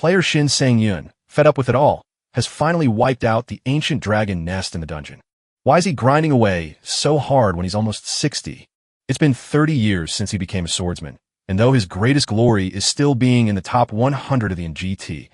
Player Shin Sang-yun, fed up with it all, has finally wiped out the ancient dragon nest in the dungeon. Why is he grinding away so hard when he's almost 60? It's been 30 years since he became a swordsman, and though his greatest glory is still being in the top 100 of the GT,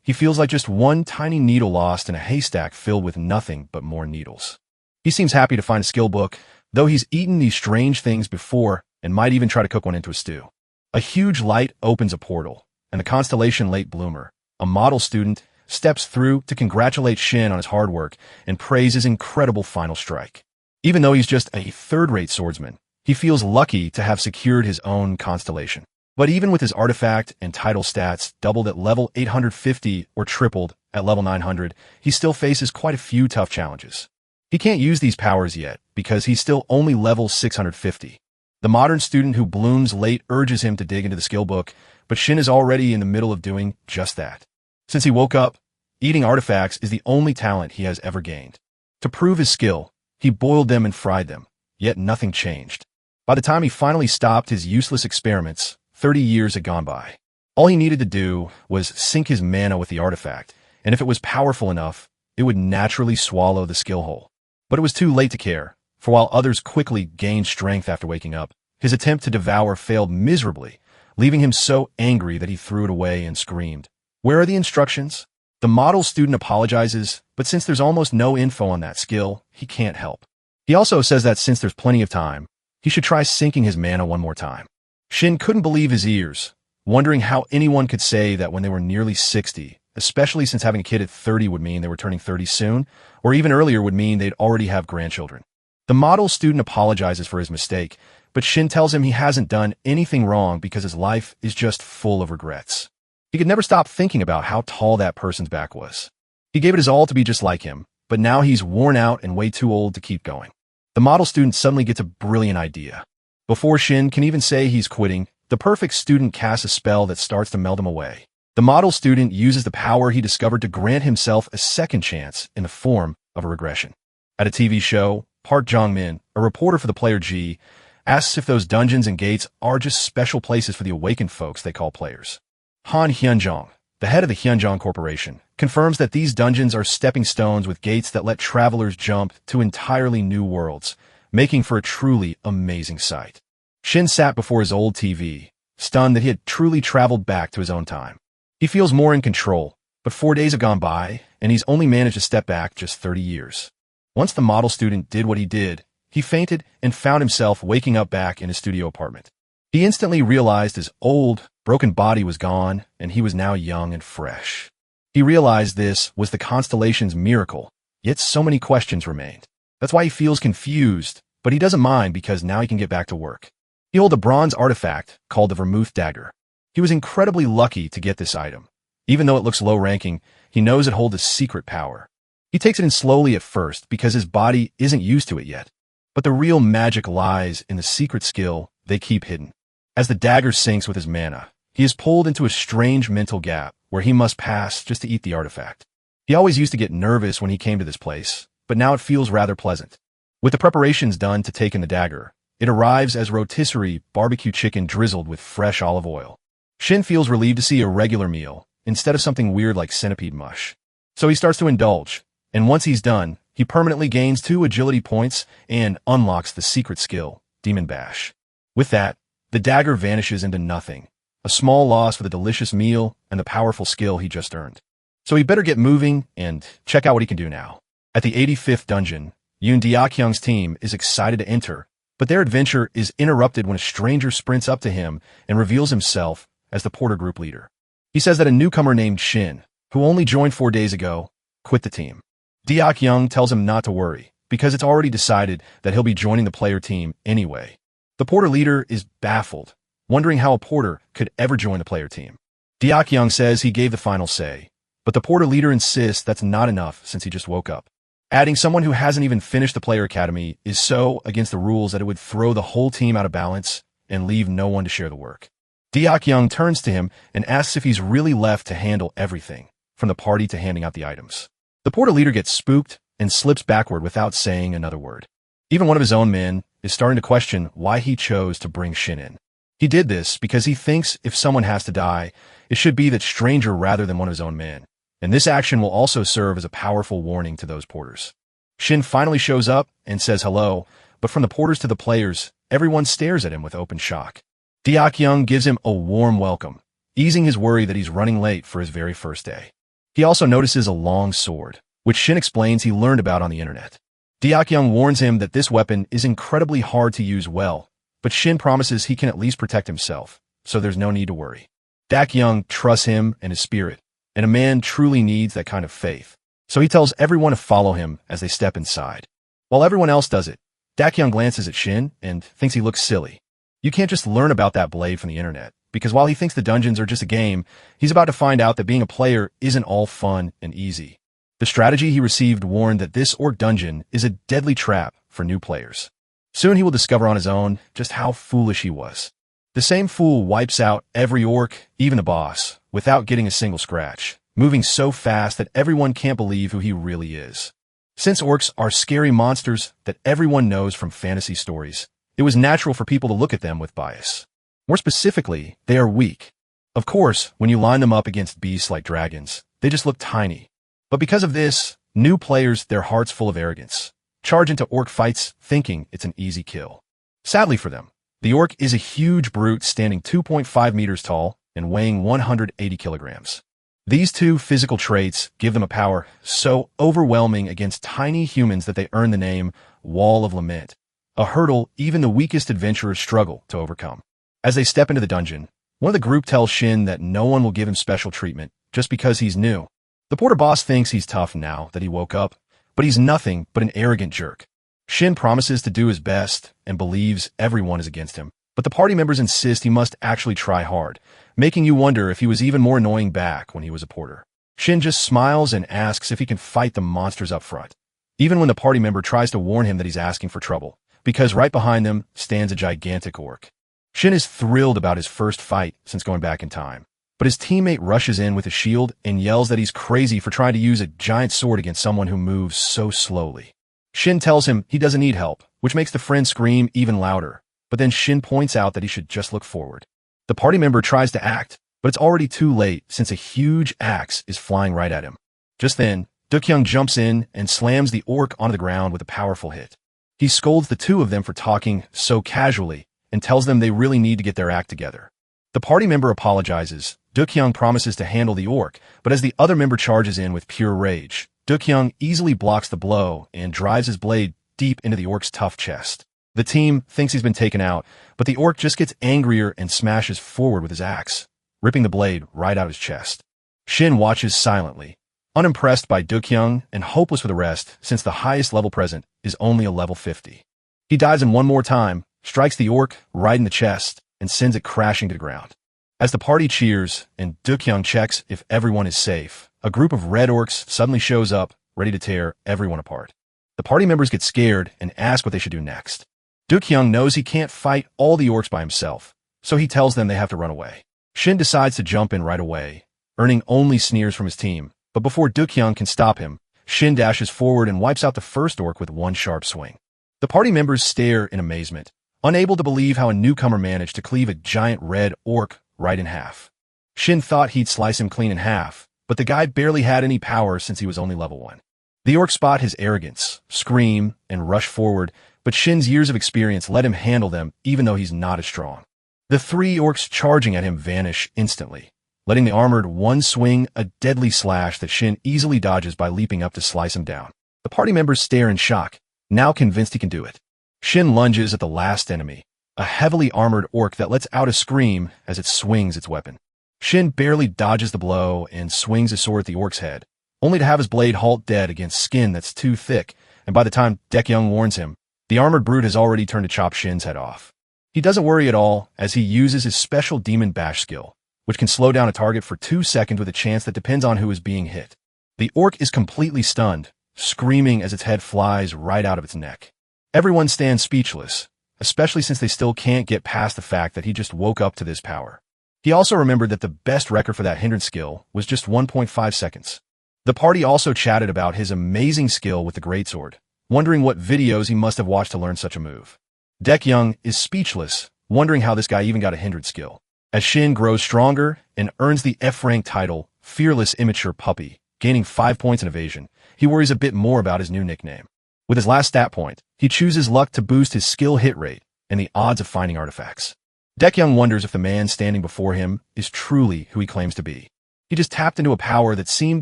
he feels like just one tiny needle lost in a haystack filled with nothing but more needles. He seems happy to find a skill book, though he's eaten these strange things before and might even try to cook one into a stew. A huge light opens a portal, and the constellation Late Bloomer, a model student, steps through to congratulate Shin on his hard work and praise his incredible final strike. Even though he's just a third-rate swordsman, he feels lucky to have secured his own constellation. But even with his artifact and title stats doubled at level 850 or tripled at level 900, he still faces quite a few tough challenges. He can't use these powers yet because he's still only level 650. The modern student who blooms late urges him to dig into the skill book, but Shin is already in the middle of doing just that. Since he woke up, eating artifacts is the only talent he has ever gained. To prove his skill, he boiled them and fried them, yet nothing changed. By the time he finally stopped his useless experiments, 30 years had gone by. All he needed to do was sync his mana with the artifact, and if it was powerful enough, it would naturally swallow the skill hole. But it was too late to care, for while others quickly gained strength after waking up, his attempt to devour failed miserably, leaving him so angry that he threw it away and screamed, "Where are the instructions?" The model student apologizes, but since there's almost no info on that skill, he can't help. He also says that since there's plenty of time, he should try syncing his mana one more time. Shin couldn't believe his ears, wondering how anyone could say that when they were nearly 60, especially since having a kid at 30 would mean they were turning 30 soon, or even earlier would mean they'd already have grandchildren. The model student apologizes for his mistake, but Shin tells him he hasn't done anything wrong because his life is just full of regrets. He could never stop thinking about how tall that person's back was. He gave it his all to be just like him, but now he's worn out and way too old to keep going. The model student suddenly gets a brilliant idea. Before Shin can even say he's quitting, the perfect student casts a spell that starts to melt him away. The model student uses the power he discovered to grant himself a second chance in the form of a regression. At a TV show, Park Jong-min, a reporter for the Player G, asks if those dungeons and gates are just special places for the awakened folks they call players. Han Hyunjong, the head of the Hyunjong Corporation, confirms that these dungeons are stepping stones with gates that let travelers jump to entirely new worlds, making for a truly amazing sight. Shin sat before his old TV, stunned that he had truly traveled back to his own time. He feels more in control, but 4 days have gone by, and he's only managed to step back just 30 years. Once the model student did what he did, he fainted and found himself waking up back in his studio apartment. He instantly realized his old, broken body was gone, and he was now young and fresh. He realized this was the constellation's miracle, yet so many questions remained. That's why he feels confused, but he doesn't mind because now he can get back to work. He holds a bronze artifact called the Vermouth Dagger. He was incredibly lucky to get this item. Even though it looks low-ranking, he knows it holds a secret power. He takes it in slowly at first because his body isn't used to it yet. But the real magic lies in the secret skill they keep hidden. As the dagger syncs with his mana, he is pulled into a strange mental gap where he must pass just to eat the artifact. He always used to get nervous when he came to this place, but now it feels rather pleasant. With the preparations done to take in the dagger, it arrives as rotisserie barbecue chicken drizzled with fresh olive oil. Shin feels relieved to see a regular meal, instead of something weird like centipede mush. So he starts to indulge, and once he's done, he permanently gains 2 agility points and unlocks the secret skill, Demon Bash. With that, the dagger vanishes into nothing, a small loss for the delicious meal and the powerful skill he just earned. So he better get moving and check out what he can do now. At the 85th dungeon, Yoon Deok-hyung's team is excited to enter, but their adventure is interrupted when a stranger sprints up to him and reveals himself as the Porter Group leader. He says that a newcomer named Shin, who only joined 4 days ago, quit the team. Deok-hyung tells him not to worry, because it's already decided that he'll be joining the player team anyway. The Porter leader is baffled, wondering how a Porter could ever join the player team. Deok-hyung says he gave the final say, but the Porter leader insists that's not enough since he just woke up. Adding someone who hasn't even finished the player academy is so against the rules that it would throw the whole team out of balance and leave no one to share the work. Deok-hyung turns to him and asks if he's really left to handle everything, from the party to handing out the items. The Porter leader gets spooked and slips backward without saying another word. Even one of his own men is starting to question why he chose to bring Shin in. He did this because he thinks if someone has to die, it should be that stranger rather than one of his own men. And this action will also serve as a powerful warning to those porters. Shin finally shows up and says hello, but from the porters to the players, everyone stares at him with open shock. Deok-young gives him a warm welcome, easing his worry that he's running late for his very first day. He also notices a long sword, which Shin explains he learned about on the internet. Deok-young warns him that this weapon is incredibly hard to use well, but Shin promises he can at least protect himself, so there's no need to worry. Deok-young trusts him and his spirit, and a man truly needs that kind of faith. So he tells everyone to follow him as they step inside. While everyone else does it, Deok-young glances at Shin and thinks he looks silly. You can't just learn about that blade from the internet, because while he thinks the dungeons are just a game, he's about to find out that being a player isn't all fun and easy. The strategy he received warned that this orc dungeon is a deadly trap for new players. Soon he will discover on his own just how foolish he was. The same fool wipes out every orc, even the boss, without getting a single scratch, moving so fast that everyone can't believe who he really is. Since orcs are scary monsters that everyone knows from fantasy stories, it was natural for people to look at them with bias. More specifically, they are weak. Of course, when you line them up against beasts like dragons, they just look tiny. But because of this, new players, their hearts full of arrogance, charge into orc fights thinking it's an easy kill. Sadly for them, the orc is a huge brute standing 2.5 meters tall and weighing 180 kilograms. These two physical traits give them a power so overwhelming against tiny humans that they earn the name Wall of Lament, a hurdle even the weakest adventurers struggle to overcome. As they step into the dungeon, one of the group tells Shin that no one will give him special treatment just because he's new. The porter boss thinks he's tough now that he woke up, but he's nothing but an arrogant jerk. Shin promises to do his best and believes everyone is against him, but the party members insist he must actually try hard, making you wonder if he was even more annoying back when he was a porter. Shin just smiles and asks if he can fight the monsters up front, even when the party member tries to warn him that he's asking for trouble, because right behind them stands a gigantic orc. Shin is thrilled about his first fight since going back in time, but his teammate rushes in with a shield and yells that he's crazy for trying to use a giant sword against someone who moves so slowly. Shin tells him he doesn't need help, which makes the friend scream even louder, but then Shin points out that he should just look forward. The party member tries to act, but it's already too late since a huge axe is flying right at him. Just then, Deok-young jumps in and slams the orc onto the ground with a powerful hit. He scolds the two of them for talking so casually and tells them they really need to get their act together. The party member apologizes. Deok-young promises to handle the orc, but as the other member charges in with pure rage, Deok-young easily blocks the blow and drives his blade deep into the orc's tough chest. The team thinks he's been taken out, but the orc just gets angrier and smashes forward with his axe, ripping the blade right out his chest. Shin watches silently, unimpressed by Deok-young and hopeless for the rest since the highest level present is only a level 50. He dives in one more time, strikes the orc right in the chest, and sends it crashing to the ground. As the party cheers and Deok-young checks if everyone is safe, a group of red orcs suddenly shows up, ready to tear everyone apart. The party members get scared and ask what they should do next. Deok-young knows he can't fight all the orcs by himself, so he tells them they have to run away. Shin decides to jump in right away, earning only sneers from his team, but before Deok-young can stop him, Shin dashes forward and wipes out the first orc with one sharp swing. The party members stare in amazement, unable to believe how a newcomer managed to cleave a giant red orc right in half. Shin thought he'd slice him clean in half, but the guy barely had any power since he was only level 1. The orcs spot his arrogance, scream, and rush forward, but Shin's years of experience let him handle them even though he's not as strong. The 3 orcs charging at him vanish instantly, letting the armored one swing a deadly slash that Shin easily dodges by leaping up to slice him down. The party members stare in shock, now convinced he can do it. Shin lunges at the last enemy, a heavily armored orc that lets out a scream as it swings its weapon. Shin barely dodges the blow and swings his sword at the orc's head, only to have his blade halt dead against skin that's too thick, and by the time Deok-young warns him, the armored brute has already turned to chop Shin's head off. He doesn't worry at all as he uses his special Demon Bash skill, which can slow down a target for 2 seconds with a chance that depends on who is being hit. The orc is completely stunned, screaming as its head flies right out of its neck. Everyone stands speechless, especially since they still can't get past the fact that he just woke up to this power. He also remembered that the best record for that hindrance skill was just 1.5 seconds. The party also chatted about his amazing skill with the greatsword, wondering what videos he must have watched to learn such a move. Deok-young is speechless, wondering how this guy even got a hindred skill. As Shin grows stronger and earns the F-rank title, Fearless Immature Puppy, gaining 5 points in evasion, he worries a bit more about his new nickname. With his last stat point, he chooses luck to boost his skill hit rate and the odds of finding artifacts. Dekyung wonders if the man standing before him is truly who he claims to be. He just tapped into a power that seemed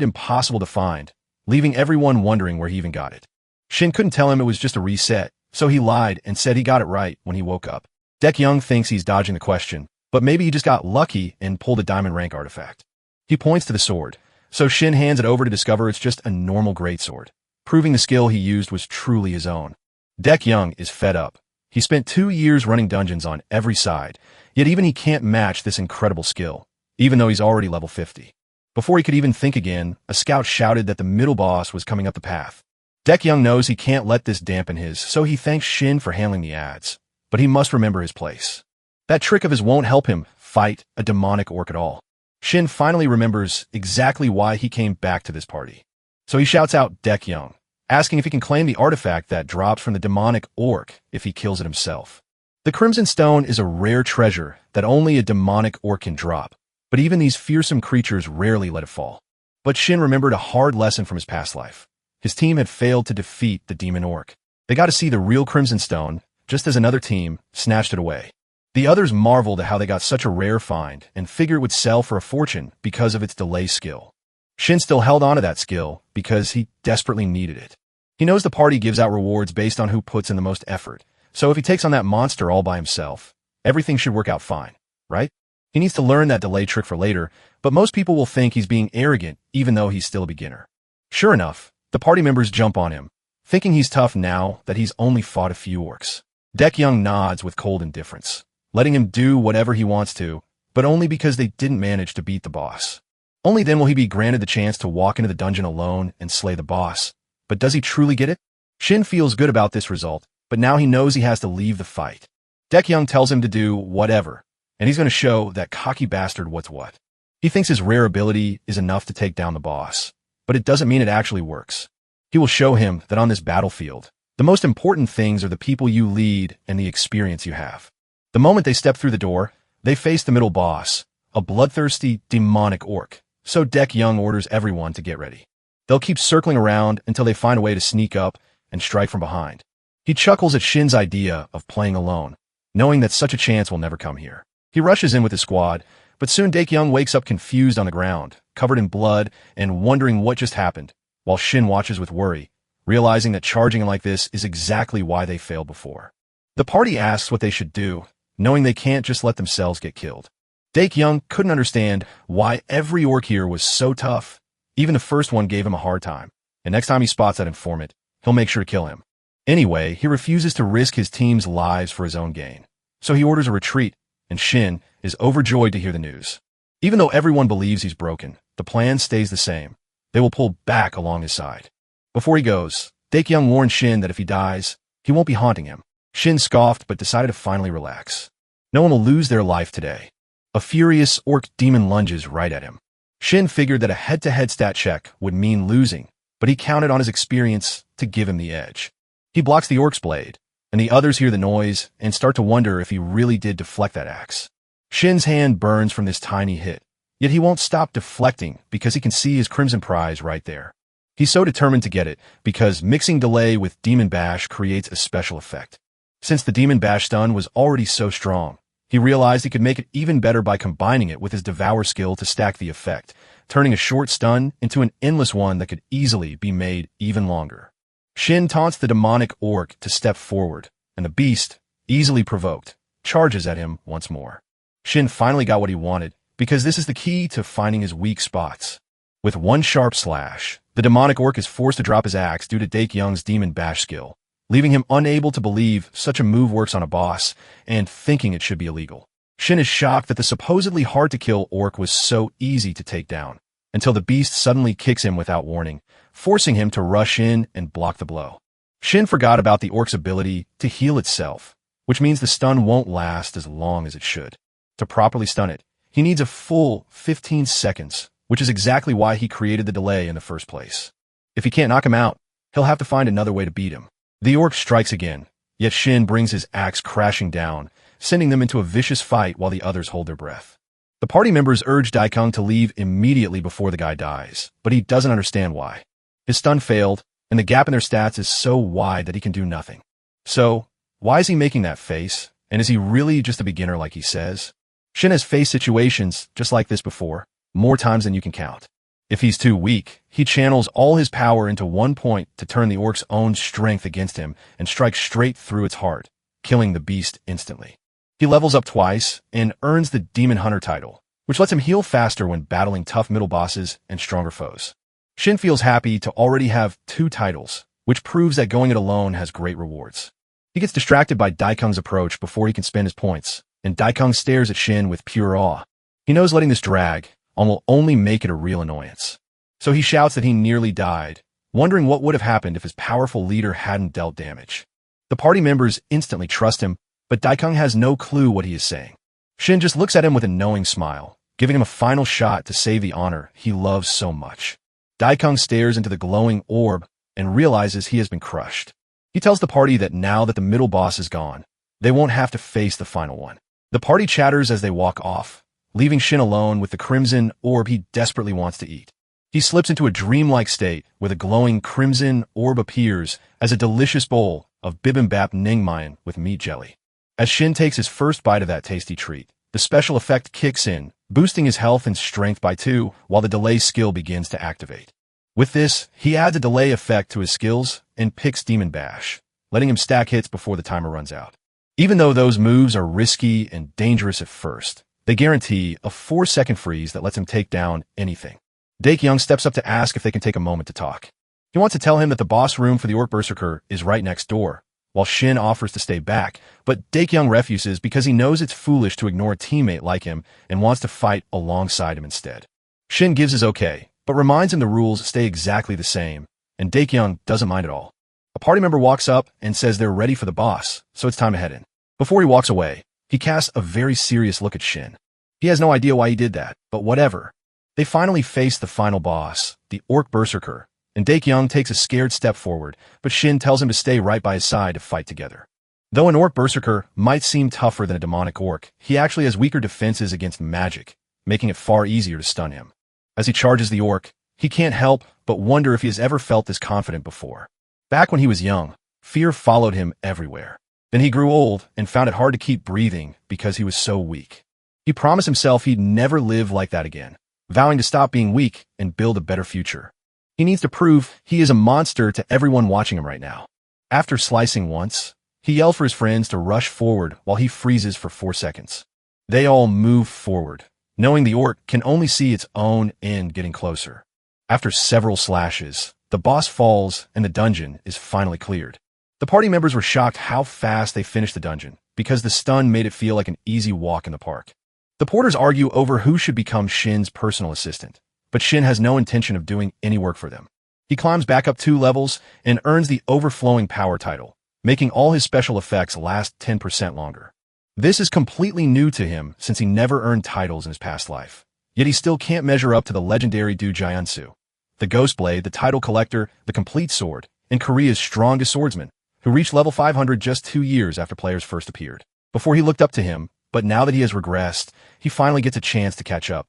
impossible to find, leaving everyone wondering where he even got it. Shin couldn't tell him it was just a reset, so he lied and said he got it right when he woke up. Dekyung thinks he's dodging the question, but maybe he just got lucky and pulled a diamond rank artifact. He points to the sword, so Shin hands it over to discover it's just a normal greatsword, proving the skill he used was truly his own. Dekyung is fed up. He spent 2 years running dungeons on every side, yet even he can't match this incredible skill, even though he's already level 50. Before he could even think again, a scout shouted that the middle boss was coming up the path. Dekyung knows he can't let this dampen his, so he thanks Shin for handling the ads, but he must remember his place. That trick of his won't help him fight a demonic orc at all. Shin finally remembers exactly why he came back to this party. So he shouts out Dekyung, asking if he can claim the artifact that drops from the demonic orc if he kills it himself. The Crimson Stone is a rare treasure that only a demonic orc can drop, but even these fearsome creatures rarely let it fall. But Shin remembered a hard lesson from his past life. His team had failed to defeat the demon orc. They got to see the real Crimson Stone, just as another team snatched it away. The others marveled at how they got such a rare find and figured it would sell for a fortune because of its delay skill. Shin still held on to that skill because he desperately needed it. He knows the party gives out rewards based on who puts in the most effort, so if he takes on that monster all by himself, everything should work out fine, right? He needs to learn that delay trick for later, but most people will think he's being arrogant even though he's still a beginner. Sure enough, the party members jump on him, thinking he's tough now that he's only fought a few orcs. Dekyung nods with cold indifference, letting him do whatever he wants to, but only because they didn't manage to beat the boss. Only then will he be granted the chance to walk into the dungeon alone and slay the boss. But does he truly get it? Shin feels good about this result, but now he knows he has to leave the fight. Dekyung tells him to do whatever, and he's going to show that cocky bastard what's what. He thinks his rare ability is enough to take down the boss, but it doesn't mean it actually works. He will show him that on this battlefield, the most important things are the people you lead and the experience you have. The moment they step through the door, they face the middle boss, a bloodthirsty, demonic orc, so Dekyung orders everyone to get ready. They'll keep circling around until they find a way to sneak up and strike from behind. He chuckles at Shin's idea of playing alone, knowing that such a chance will never come here. He rushes in with his squad, but soon Dekyung wakes up confused on the ground, covered in blood and wondering what just happened, while Shin watches with worry, realizing that charging like this is exactly why they failed before. The party asks what they should do, knowing they can't just let themselves get killed. Dekyung couldn't understand why every orc here was so tough. Even the first one gave him a hard time, and next time he spots that informant, he'll make sure to kill him. Anyway, he refuses to risk his team's lives for his own gain, so he orders a retreat, and Shin is overjoyed to hear the news. Even though everyone believes he's broken, the plan stays the same. They will pull back along his side. Before he goes, Dekyung warns Shin that if he dies, he won't be haunting him. Shin scoffed but decided to finally relax. No one will lose their life today. A furious orc demon lunges right at him. Shin figured that a head-to-head stat check would mean losing, but he counted on his experience to give him the edge. He blocks the orc's blade, and the others hear the noise and start to wonder if he really did deflect that axe. Shin's hand burns from this tiny hit, yet he won't stop deflecting because he can see his crimson prize right there. He's so determined to get it because mixing delay with Demon Bash creates a special effect. Since the Demon Bash stun was already so strong, he realized he could make it even better by combining it with his Devour skill to stack the effect, turning a short stun into an endless one that could easily be made even longer. Shin taunts the demonic orc to step forward, and the beast, easily provoked, charges at him once more. Shin finally got what he wanted, because this is the key to finding his weak spots. With one sharp slash, the demonic orc is forced to drop his axe due to Dekyung's Demon Bash skill, leaving him unable to believe such a move works on a boss, and thinking it should be illegal. Shin is shocked that the supposedly hard-to-kill orc was so easy to take down, until the beast suddenly kicks him without warning, forcing him to rush in and block the blow. Shin forgot about the orc's ability to heal itself, which means the stun won't last as long as it should. To properly stun it, he needs a full 15 seconds, which is exactly why he created the delay in the first place. If he can't knock him out, he'll have to find another way to beat him. The orc strikes again, yet Shin brings his axe crashing down, sending them into a vicious fight while the others hold their breath. The party members urge Daikung to leave immediately before the guy dies, but he doesn't understand why. His stun failed, and the gap in their stats is so wide that he can do nothing. So, why is he making that face? And is he really just a beginner like he says? Shin has faced situations just like this before, more times than you can count. If he's too weak, he channels all his power into one point to turn the orc's own strength against him and strike straight through its heart, killing the beast instantly. He levels up twice and earns the Demon Hunter title, which lets him heal faster when battling tough middle bosses and stronger foes. Shin feels happy to already have 2 titles, which proves that going it alone has great rewards. He gets distracted by Daikung's approach before he can spend his points, and Daikung stares at Shin with pure awe. He knows letting this drag on will only make it a real annoyance. So he shouts that he nearly died, wondering what would have happened if his powerful leader hadn't dealt damage. The party members instantly trust him, but Daikung has no clue what he is saying. Shin just looks at him with a knowing smile, giving him a final shot to save the honor he loves so much. Daikung stares into the glowing orb and realizes he has been crushed. He tells the party that now that the middle boss is gone, they won't have to face the final one. The party chatters as they walk off, leaving Shin alone with the crimson orb he desperately wants to eat. He slips into a dreamlike state where the glowing crimson orb appears as a delicious bowl of bibimbap naengmyeon with meat jelly. As Shin takes his first bite of that tasty treat, the special effect kicks in, boosting his health and strength by 2 while the delay skill begins to activate. With this, he adds a delay effect to his skills and picks Demon Bash, letting him stack hits before the timer runs out. Even though those moves are risky and dangerous at first, they guarantee a 4-second freeze that lets him take down anything. Daikung steps up to ask if they can take a moment to talk. He wants to tell him that the boss room for the Orc Berserker is right next door, while Shin offers to stay back, but Daikung refuses because he knows it's foolish to ignore a teammate like him and wants to fight alongside him instead. Shin gives his okay, but reminds him the rules stay exactly the same, and Daikung doesn't mind at all. A party member walks up and says they're ready for the boss, so it's time to head in. Before he walks away, he casts a very serious look at Shin. He has no idea why he did that, but whatever. They finally face the final boss, the Orc Berserker, and Daikung takes a scared step forward, but Shin tells him to stay right by his side to fight together. Though an Orc Berserker might seem tougher than a demonic orc, he actually has weaker defenses against magic, making it far easier to stun him. As he charges the orc, he can't help but wonder if he has ever felt this confident before. Back when he was young, fear followed him everywhere. Then he grew old and found it hard to keep breathing because he was so weak. He promised himself he'd never live like that again, vowing to stop being weak and build a better future. He needs to prove he is a monster to everyone watching him right now. After slicing once, he yells for his friends to rush forward while he freezes for 4 seconds. They all move forward, knowing the orc can only see its own end getting closer. After several slashes, the boss falls and the dungeon is finally cleared. The party members were shocked how fast they finished the dungeon, because the stun made it feel like an easy walk in the park. The porters argue over who should become Shin's personal assistant, but Shin has no intention of doing any work for them. He climbs back up 2 levels and earns the Overflowing Power title, making all his special effects last 10% longer. This is completely new to him since he never earned titles in his past life. Yet he still can't measure up to the legendary Du Jiansu, the Ghost Blade, the title collector, the complete sword, and Korea's strongest swordsman, who reached level 500 just 2 years after players first appeared. Before he looked up to him, but now that he has regressed, he finally gets a chance to catch up.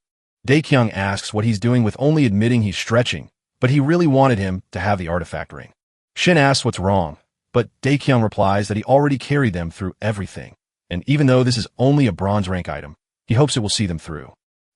Daikung asks what he's doing with only admitting he's stretching, but he really wanted him to have the artifact ring. Shin asks what's wrong, but Daikung replies that he already carried them through everything, and even though this is only a bronze rank item, he hopes it will see them through.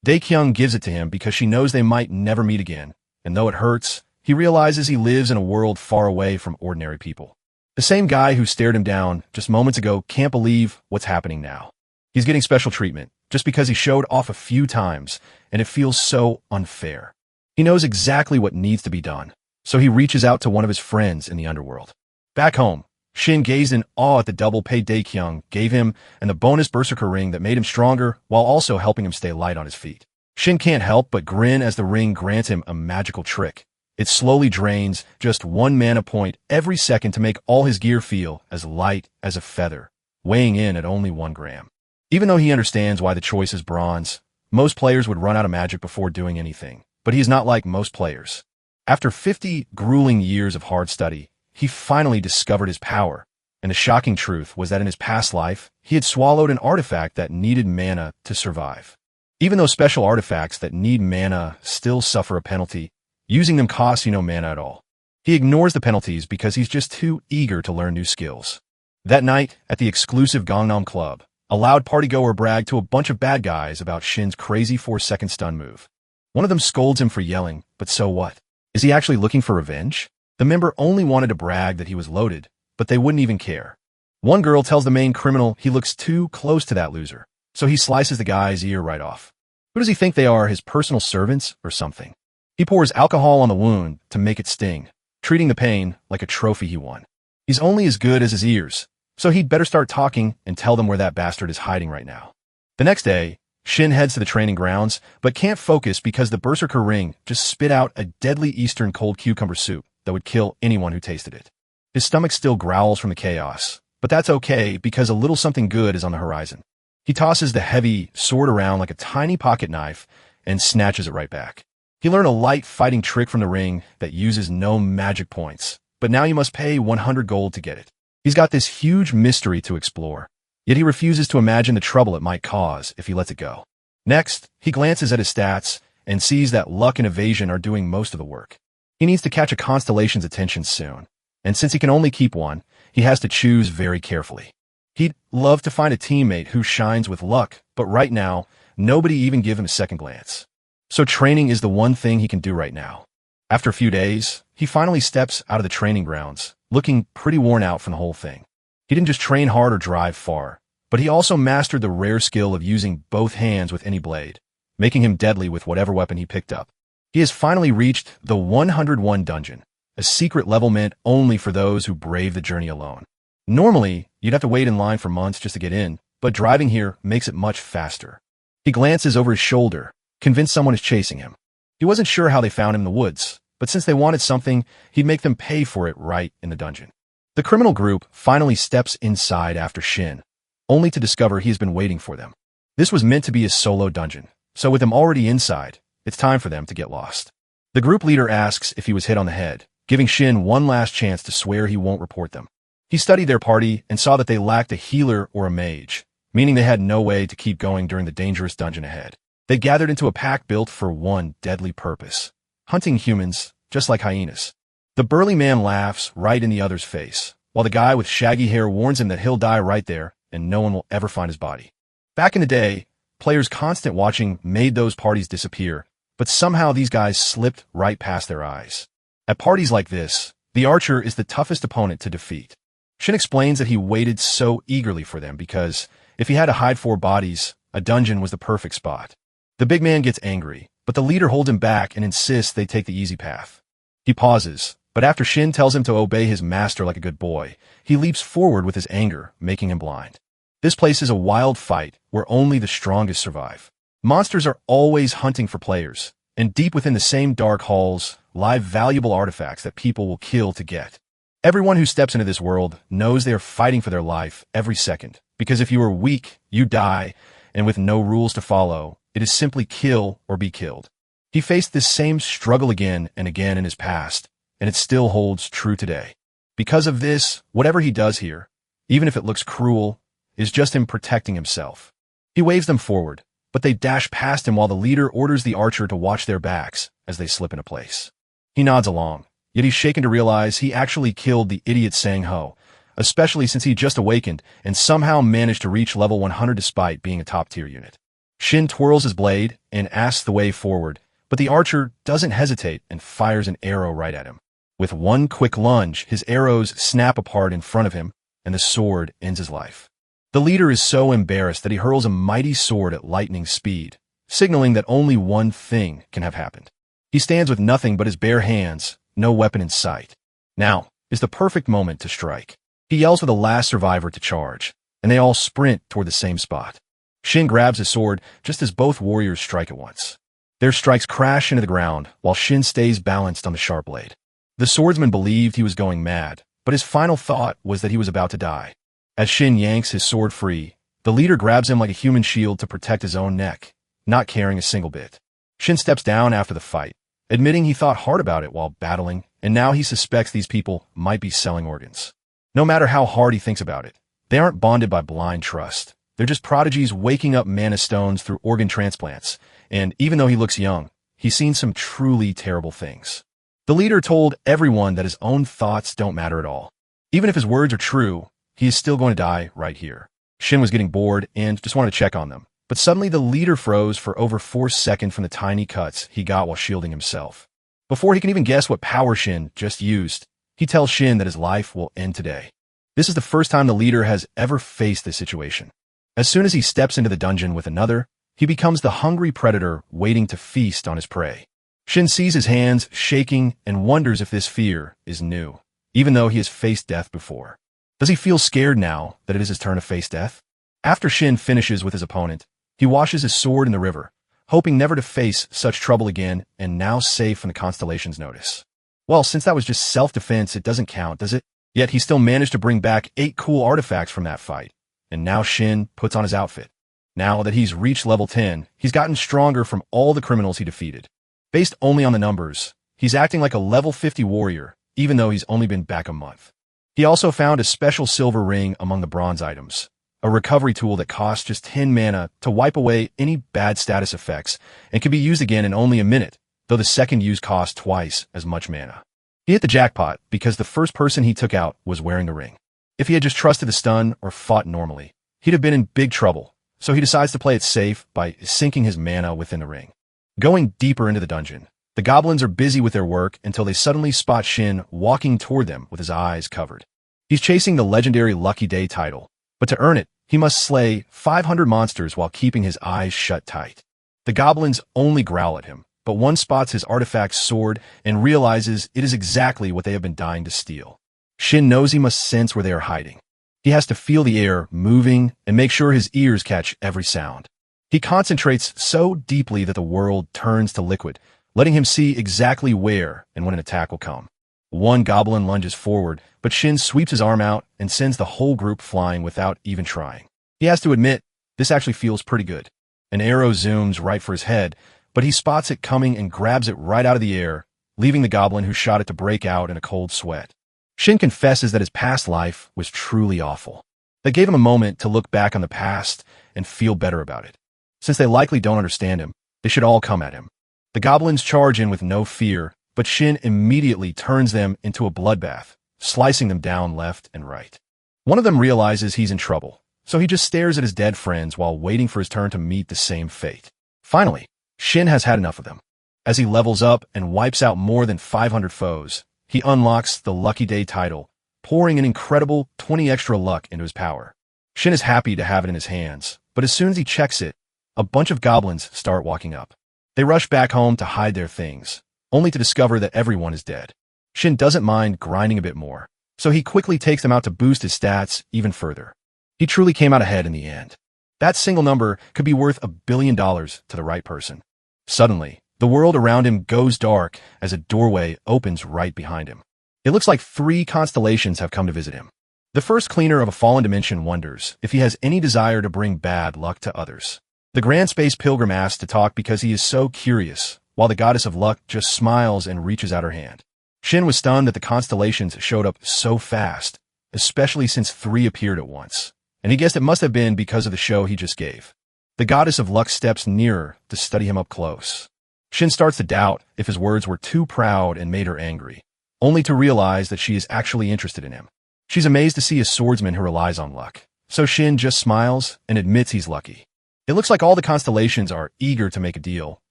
Daikung gives it to him because she knows they might never meet again, and though it hurts, he realizes he lives in a world far away from ordinary people. The same guy who stared him down just moments ago can't believe what's happening now. He's getting special treatment just because he showed off a few times, and it feels so unfair. He knows exactly what needs to be done, so he reaches out to one of his friends in the underworld. Back home, Shin gazed in awe at the double pay Daikung gave him and the bonus Berserker ring that made him stronger while also helping him stay light on his feet. Shin can't help but grin as the ring grants him a magical trick. It slowly drains just 1 mana point every second to make all his gear feel as light as a feather, weighing in at only 1 gram. Even though he understands why the choice is bronze, most players would run out of magic before doing anything, but he is not like most players. After 50 grueling years of hard study, he finally discovered his power, And the shocking truth was that in his past life, he had swallowed an artifact that needed mana to survive. Even though special artifacts that need mana still suffer a penalty, using them costs you no mana at all. He ignores the penalties because he's just too eager to learn new skills. That night, at the exclusive Gangnam Club, a loud partygoer bragged to a bunch of bad guys about Shin's crazy 4-second stun move. One of them scolds him for yelling, but so what? Is he actually looking for revenge? The member only wanted to brag that he was loaded, but they wouldn't even care. One girl tells the main criminal he looks too close to that loser, so he slices the guy's ear right off. Who does he think they are, his personal servants or something? He pours alcohol on the wound to make it sting, treating the pain like a trophy he won. He's only as good as his ears, so he'd better start talking and tell them where that bastard is hiding right now. The next day, Shin heads to the training grounds, but can't focus because the Berserker Ring just spit out a deadly Eastern cold cucumber soup that would kill anyone who tasted it. His stomach still growls from the chaos, but that's okay because a little something good is on the horizon. He tosses the heavy sword around like a tiny pocket knife and snatches it right back. He learned a light fighting trick from the ring that uses no magic points, but now you must pay 100 gold to get it. He's got this huge mystery to explore, yet he refuses to imagine the trouble it might cause if he lets it go. Next, he glances at his stats and sees that luck and evasion are doing most of the work. He needs to catch a constellation's attention soon, and since he can only keep one, he has to choose very carefully. He'd love to find a teammate who shines with luck, but right now, nobody even give him a second glance. So training is the one thing he can do right now. After a few days, he finally steps out of the training grounds, looking pretty worn out from the whole thing. He didn't just train hard or drive far, but he also mastered the rare skill of using both hands with any blade, making him deadly with whatever weapon he picked up. He has finally reached the 101 dungeon, a secret level meant only for those who brave the journey alone. Normally, you'd have to wait in line for months just to get in, but driving here makes it much faster. He glances over his shoulder, convinced someone is chasing him. He wasn't sure how they found him in the woods, but since they wanted something, he'd make them pay for it right in the dungeon. The criminal group finally steps inside after Shin, only to discover he has been waiting for them. This was meant to be a solo dungeon, so with them already inside, it's time for them to get lost. The group leader asks if he was hit on the head, giving Shin one last chance to swear he won't report them. He studied their party and saw that they lacked a healer or a mage, meaning they had no way to keep going during the dangerous dungeon ahead. They gathered into a pack built for one deadly purpose: hunting humans, just like hyenas. The burly man laughs right in the other's face, while the guy with shaggy hair warns him that he'll die right there and no one will ever find his body. Back in the day, players' constant watching made those parties disappear, but somehow these guys slipped right past their eyes. At parties like this, the archer is the toughest opponent to defeat. Shin explains that he waited so eagerly for them because, if he had to hide 4 bodies, a dungeon was the perfect spot. The big man gets angry, but the leader holds him back and insists they take the easy path. He pauses, but after Shin tells him to obey his master like a good boy, he leaps forward with his anger, making him blind. This place is a wild fight where only the strongest survive. Monsters are always hunting for players, and deep within the same dark halls lie valuable artifacts that people will kill to get. Everyone who steps into this world knows they are fighting for their life every second, because if you are weak, you die, and with no rules to follow, it is simply kill or be killed. He faced this same struggle again and again in his past, and it still holds true today. Because of this, whatever he does here, even if it looks cruel, is just him protecting himself. He waves them forward, but they dash past him while the leader orders the archer to watch their backs as they slip into place. He nods along, yet he's shaken to realize he actually killed the idiot Sang-ho, especially since he just awakened and somehow managed to reach level 100 despite being a top-tier unit. Shin twirls his blade and asks the way forward, but the archer doesn't hesitate and fires an arrow right at him. With one quick lunge, his arrows snap apart in front of him, and the sword ends his life. The leader is so embarrassed that he hurls a mighty sword at lightning speed, signaling that only one thing can have happened. He stands with nothing but his bare hands, no weapon in sight. Now is the perfect moment to strike. He yells for the last survivor to charge, and they all sprint toward the same spot. Shin grabs his sword just as both warriors strike at once. Their strikes crash into the ground, while Shin stays balanced on the sharp blade. The swordsman believed he was going mad, but his final thought was that he was about to die. As Shin yanks his sword free, the leader grabs him like a human shield to protect his own neck, not caring a single bit. Shin steps down after the fight, admitting he thought hard about it while battling, and now he suspects these people might be selling organs. No matter how hard he thinks about it, they aren't bonded by blind trust. They're just prodigies waking up mana stones through organ transplants, and even though he looks young, he's seen some truly terrible things. The leader told everyone that his own thoughts don't matter at all. Even if his words are true, he is still going to die right here. Shin was getting bored and just wanted to check on them. But suddenly the leader froze for over 4 seconds from the tiny cuts he got while shielding himself. Before he can even guess what power Shin just used, he tells Shin that his life will end today. This is the first time the leader has ever faced this situation. As soon as he steps into the dungeon with another, he becomes the hungry predator waiting to feast on his prey. Shin sees his hands shaking and wonders if this fear is new, even though he has faced death before. Does he feel scared now that it is his turn to face death? After Shin finishes with his opponent, he washes his sword in the river, hoping never to face such trouble again and now safe from the constellation's notice. Well, since that was just self-defense, it doesn't count, does it? Yet he still managed to bring back 8 cool artifacts from that fight. And now Shin puts on his outfit. Now that he's reached level 10, he's gotten stronger from all the criminals he defeated. Based only on the numbers, he's acting like a level 50 warrior, even though he's only been back a month. He also found a special silver ring among the bronze items, a recovery tool that costs just 10 mana to wipe away any bad status effects and can be used again in only a minute, though the second use costs twice as much mana. He hit the jackpot because the first person he took out was wearing the ring. If he had just trusted the stun or fought normally, he'd have been in big trouble, so he decides to play it safe by sinking his mana within the ring. Going deeper into the dungeon, the goblins are busy with their work until they suddenly spot Shin walking toward them with his eyes covered. He's chasing the legendary Lucky Day title, but to earn it, he must slay 500 monsters while keeping his eyes shut tight. The goblins only growl at him, but one spots his artifact sword and realizes it is exactly what they have been dying to steal. Shin knows he must sense where they are hiding. He has to feel the air moving and make sure his ears catch every sound. He concentrates so deeply that the world turns to liquid, letting him see exactly where and when an attack will come. One goblin lunges forward, but Shin sweeps his arm out and sends the whole group flying without even trying. He has to admit, this actually feels pretty good. An arrow zooms right for his head, but he spots it coming and grabs it right out of the air, leaving the goblin who shot it to break out in a cold sweat. Shin confesses that his past life was truly awful. That gave him a moment to look back on the past and feel better about it. Since they likely don't understand him, they should all come at him. The goblins charge in with no fear, but Shin immediately turns them into a bloodbath, slicing them down left and right. One of them realizes he's in trouble, so he just stares at his dead friends while waiting for his turn to meet the same fate. Finally, Shin has had enough of them. As he levels up and wipes out more than 500 foes, he unlocks the Lucky Day title, pouring an incredible 20 extra luck into his power. Shin is happy to have it in his hands, but as soon as he checks it, a bunch of goblins start walking up. They rush back home to hide their things, only to discover that everyone is dead. Shin doesn't mind grinding a bit more, so he quickly takes them out to boost his stats even further. He truly came out ahead in the end. That single number could be worth $1 billion to the right person. Suddenly, the world around him goes dark as a doorway opens right behind him. It looks like 3 constellations have come to visit him. The first cleaner of a fallen dimension wonders if he has any desire to bring bad luck to others. The Grand Space Pilgrim asks to talk because he is so curious, while the Goddess of Luck just smiles and reaches out her hand. Shin was stunned that the constellations showed up so fast, especially since 3 appeared at once, and he guessed it must have been because of the show he just gave. The Goddess of Luck steps nearer to study him up close. Shin starts to doubt if his words were too proud and made her angry, only to realize that she is actually interested in him. She's amazed to see a swordsman who relies on luck, so Shin just smiles and admits he's lucky. It looks like all the constellations are eager to make a deal,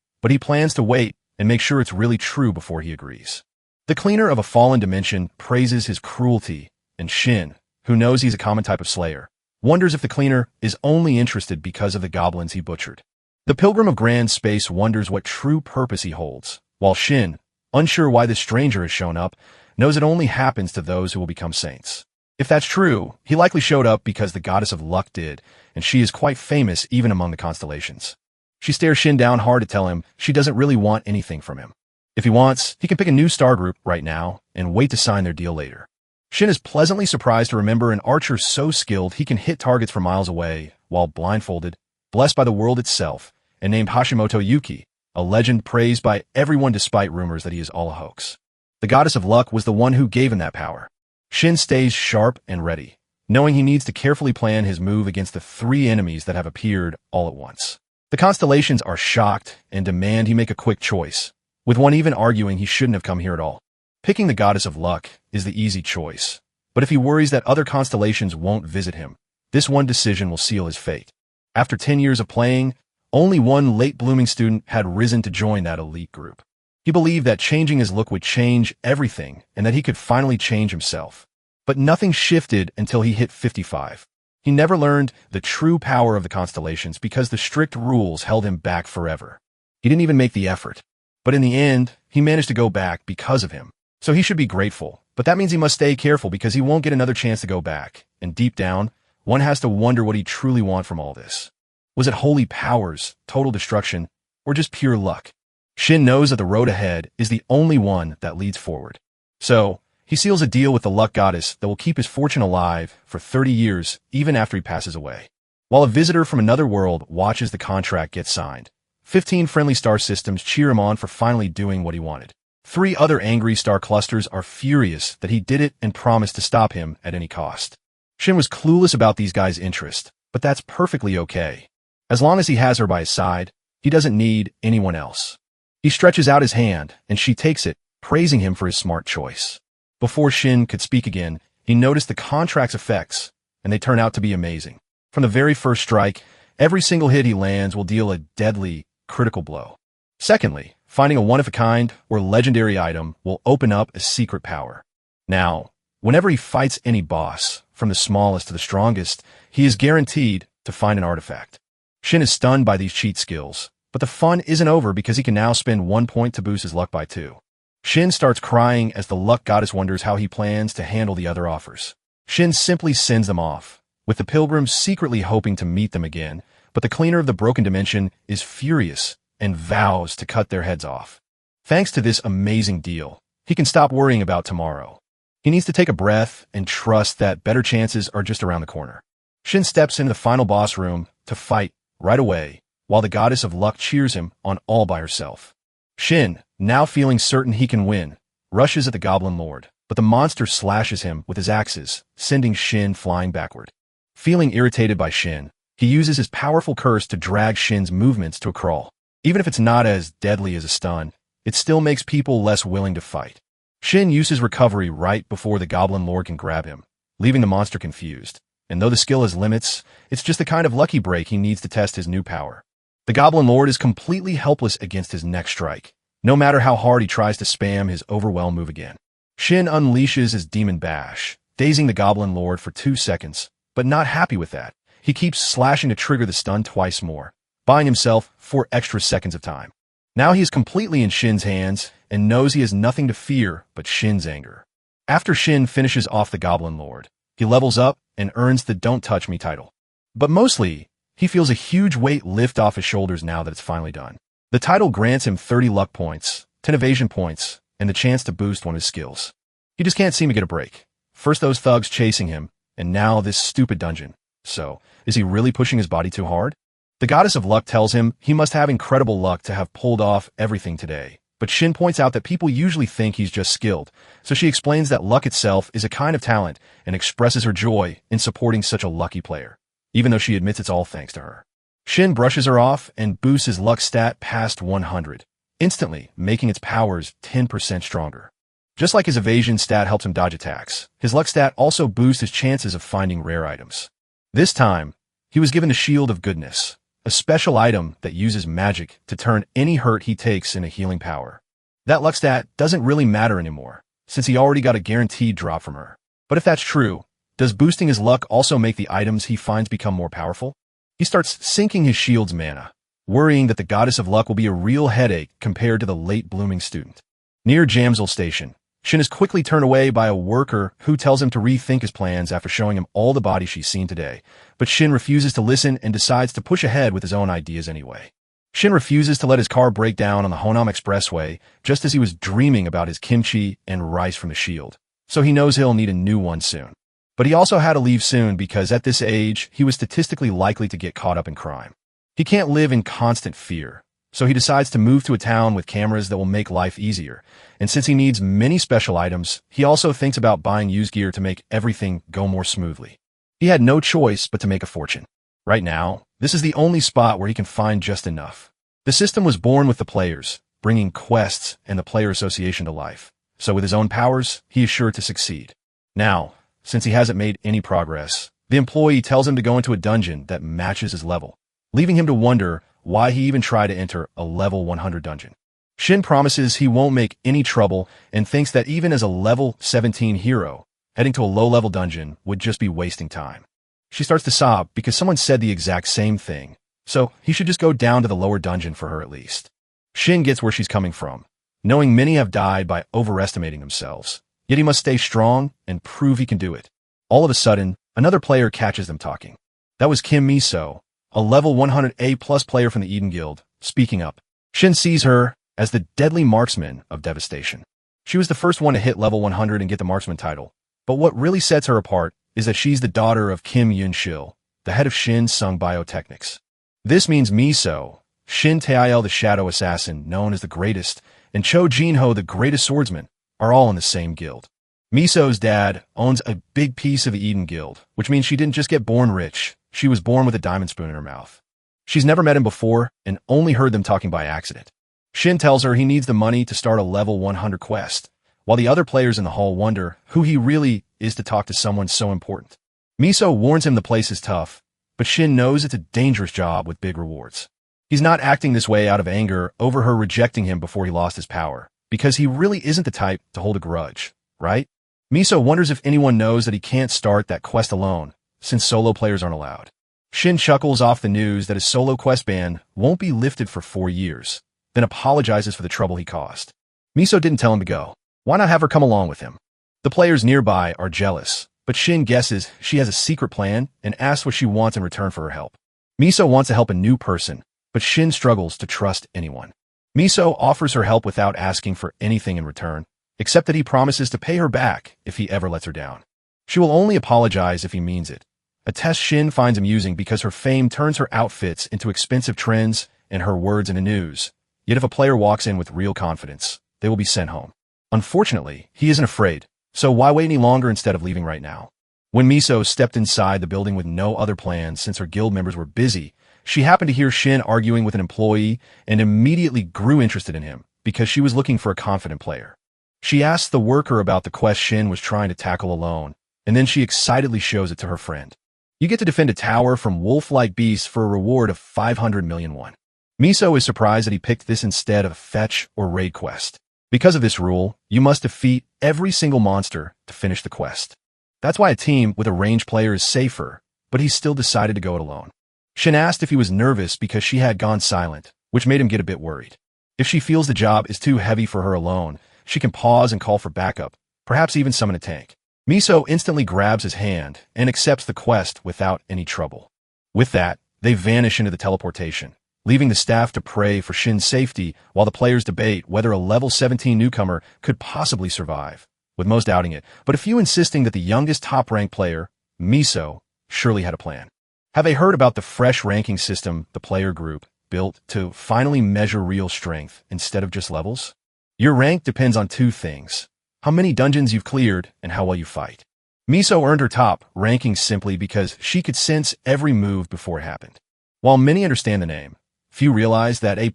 but he plans to wait and make sure it's really true before he agrees. The cleaner of a fallen dimension praises his cruelty, and Shin, who knows he's a common type of slayer, wonders if the cleaner is only interested because of the goblins he butchered. The pilgrim of grand space wonders what true purpose he holds, while Shin, unsure why this stranger has shown up, knows it only happens to those who will become saints. If that's true, he likely showed up because the Goddess of Luck did, and she is quite famous even among the constellations. She stares Shin down hard to tell him she doesn't really want anything from him. If he wants, he can pick a new star group right now and wait to sign their deal later. Shin is pleasantly surprised to remember an archer so skilled he can hit targets from miles away while blindfolded, blessed by the world itself, and named Hashimoto Yuki, a legend praised by everyone despite rumors that he is all a hoax. The Goddess of Luck was the one who gave him that power. Shin stays sharp and ready, knowing he needs to carefully plan his move against the three enemies that have appeared all at once. The constellations are shocked and demand he make a quick choice, with one even arguing he shouldn't have come here at all. Picking the goddess of luck is the easy choice, but if he worries that other constellations won't visit him, this one decision will seal his fate. After 10 years of playing, only one late-blooming student had risen to join that elite group. He believed that changing his look would change everything and that he could finally change himself. But nothing shifted until he hit 55. He never learned the true power of the constellations because the strict rules held him back forever. He didn't even make the effort. But in the end, he managed to go back because of him. So he should be grateful, but that means he must stay careful because he won't get another chance to go back. And deep down, one has to wonder what he truly wants from all this. Was it holy powers, total destruction, or just pure luck? Shin knows that the road ahead is the only one that leads forward. So, he seals a deal with the luck goddess that will keep his fortune alive for 30 years, even after he passes away. While a visitor from another world watches the contract get signed, 15 friendly star systems cheer him on for finally doing what he wanted. 3 other angry star clusters are furious that he did it and promised to stop him at any cost. Shin was clueless about these guys' interest, but that's perfectly okay. As long as he has her by his side, he doesn't need anyone else. He stretches out his hand, and she takes it, praising him for his smart choice. Before Shin could speak again, he noticed the contract's effects, and they turn out to be amazing. From the very first strike, every single hit he lands will deal a deadly, critical blow. Secondly, finding a one-of-a-kind or legendary item will open up a secret power. Now, whenever he fights any boss, from the smallest to the strongest, he is guaranteed to find an artifact. Shin is stunned by these cheat skills, but the fun isn't over because he can now spend 1 point to boost his luck by 2. Shin starts crying as the luck goddess wonders how he plans to handle the other offers. Shin simply sends them off, with the pilgrims secretly hoping to meet them again, but the cleaner of the broken dimension is furious and vows to cut their heads off. Thanks to this amazing deal, he can stop worrying about tomorrow. He needs to take a breath and trust that better chances are just around the corner. Shin steps into the final boss room to fight right away, while the goddess of luck cheers him on all by herself. Shin, now feeling certain he can win, rushes at the Goblin Lord, but the monster slashes him with his axes, sending Shin flying backward. Feeling irritated by Shin, he uses his powerful curse to drag Shin's movements to a crawl. Even if it's not as deadly as a stun, it still makes people less willing to fight. Shin uses recovery right before the Goblin Lord can grab him, leaving the monster confused. And though the skill has limits, it's just the kind of lucky break he needs to test his new power. The Goblin Lord is completely helpless against his next strike, no matter how hard he tries to spam his Overwhelm move again. Shin unleashes his Demon Bash, dazing the Goblin Lord for 2 seconds, but not happy with that. He keeps slashing to trigger the stun twice more, buying himself 4 extra seconds of time. Now he is completely in Shin's hands and knows he has nothing to fear but Shin's anger. After Shin finishes off the Goblin Lord, he levels up and earns the Don't Touch Me title. But mostly, he feels a huge weight lift off his shoulders now that it's finally done. The title grants him 30 luck points, 10 evasion points, and the chance to boost one of his skills. He just can't seem to get a break. First those thugs chasing him, and now this stupid dungeon. So, is he really pushing his body too hard? The Goddess of Luck tells him he must have incredible luck to have pulled off everything today. But Shin points out that people usually think he's just skilled, so she explains that luck itself is a kind of talent and expresses her joy in supporting such a lucky player, even though she admits it's all thanks to her. Shin brushes her off and boosts his luck stat past 100, instantly making its powers 10% stronger. Just like his evasion stat helps him dodge attacks, his luck stat also boosts his chances of finding rare items. This time, he was given the Shield of Goodness, a special item that uses magic to turn any hurt he takes into healing power. That luck stat doesn't really matter anymore, since he already got a guaranteed drop from her. But if that's true, does boosting his luck also make the items he finds become more powerful? He starts sinking his shield's mana, worrying that the Goddess of Luck will be a real headache compared to the late-blooming student. Near Jamsil Station, Shin is quickly turned away by a worker who tells him to rethink his plans after showing him all the bodies she's seen today, but Shin refuses to listen and decides to push ahead with his own ideas anyway. Shin refuses to let his car break down on the Honam Expressway just as he was dreaming about his kimchi and rice from the shield, so he knows he'll need a new one soon. But he also had to leave soon because at this age, he was statistically likely to get caught up in crime. He can't live in constant fear, So he decides to move to a town with cameras that will make life easier. And since he needs many special items, he also thinks about buying used gear to make everything go more smoothly. He had no choice but to make a fortune. Right now, this is the only spot where he can find just enough. The system was born with the players, bringing quests and the player association to life. So with his own powers, he is sure to succeed. Now, since he hasn't made any progress, the employee tells him to go into a dungeon that matches his level, leaving him to wonder why he even tried to enter a level 100 dungeon. Shin promises he won't make any trouble and thinks that even as a level 17 hero, heading to a low-level dungeon would just be wasting time. She starts to sob because someone said the exact same thing, so he should just go down to the lower dungeon for her at least. Shin gets where she's coming from, knowing many have died by overestimating themselves, yet he must stay strong and prove he can do it. All of a sudden, another player catches them talking. That was Kim Miso, a level 100A+ player from the Eden Guild, speaking up. Shin sees her as the deadly marksman of devastation. She was the first one to hit level 100 and get the marksman title, but what really sets her apart is that she's the daughter of Kim Yun-shil, the head of Shin Sung Biotechnics. This means Miso, Shin Tail the Shadow Assassin, known as the greatest, and Cho Jinho, the greatest swordsman, are all in the same guild. Miso's dad owns a big piece of the Eden Guild, which means she didn't just get born rich, she was born with a diamond spoon in her mouth. She's never met him before and only heard them talking by accident. Shin tells her he needs the money to start a level 100 quest, while the other players in the hall wonder who he really is to talk to someone so important. Miso warns him the place is tough, but Shin knows it's a dangerous job with big rewards. He's not acting this way out of anger over her rejecting him before he lost his power, because he really isn't the type to hold a grudge, right? Miso wonders if anyone knows that he can't start that quest alone, since solo players aren't allowed. Shin chuckles off the news that his solo quest ban won't be lifted for 4 years, then apologizes for the trouble he caused. Miso didn't tell him to go. Why not have her come along with him? The players nearby are jealous, but Shin guesses she has a secret plan and asks what she wants in return for her help. Miso wants to help a new person, but Shin struggles to trust anyone. Miso offers her help without asking for anything in return, except that he promises to pay her back if he ever lets her down. She will only apologize if he means it, a test Shin finds amusing because her fame turns her outfits into expensive trends and her words into news. Yet if a player walks in with real confidence, they will be sent home. Unfortunately, he isn't afraid, so why wait any longer instead of leaving right now? When Miso stepped inside the building with no other plans since her guild members were busy, she happened to hear Shin arguing with an employee and immediately grew interested in him because she was looking for a confident player. She asked the worker about the quest Shin was trying to tackle alone, and then she excitedly shows it to her friend. You get to defend a tower from wolf-like beasts for a reward of 500 million won. Miso is surprised that he picked this instead of a fetch or raid quest. Because of this rule, you must defeat every single monster to finish the quest. That's why a team with a ranged player is safer, but he still decided to go it alone. Shin asked if he was nervous because she had gone silent, which made him get a bit worried. If she feels the job is too heavy for her alone, she can pause and call for backup, perhaps even summon a tank. Miso instantly grabs his hand and accepts the quest without any trouble. With that, they vanish into the teleportation, leaving the staff to pray for Shin's safety while the players debate whether a level 17 newcomer could possibly survive, with most doubting it, but a few insisting that the youngest top-ranked player, Miso, surely had a plan. Have they heard about the fresh ranking system the player group built to finally measure real strength instead of just levels? Your rank depends on 2 things: how many dungeons you've cleared and how well you fight. Miso earned her top ranking simply because she could sense every move before it happened. While many understand the name, few realize that A+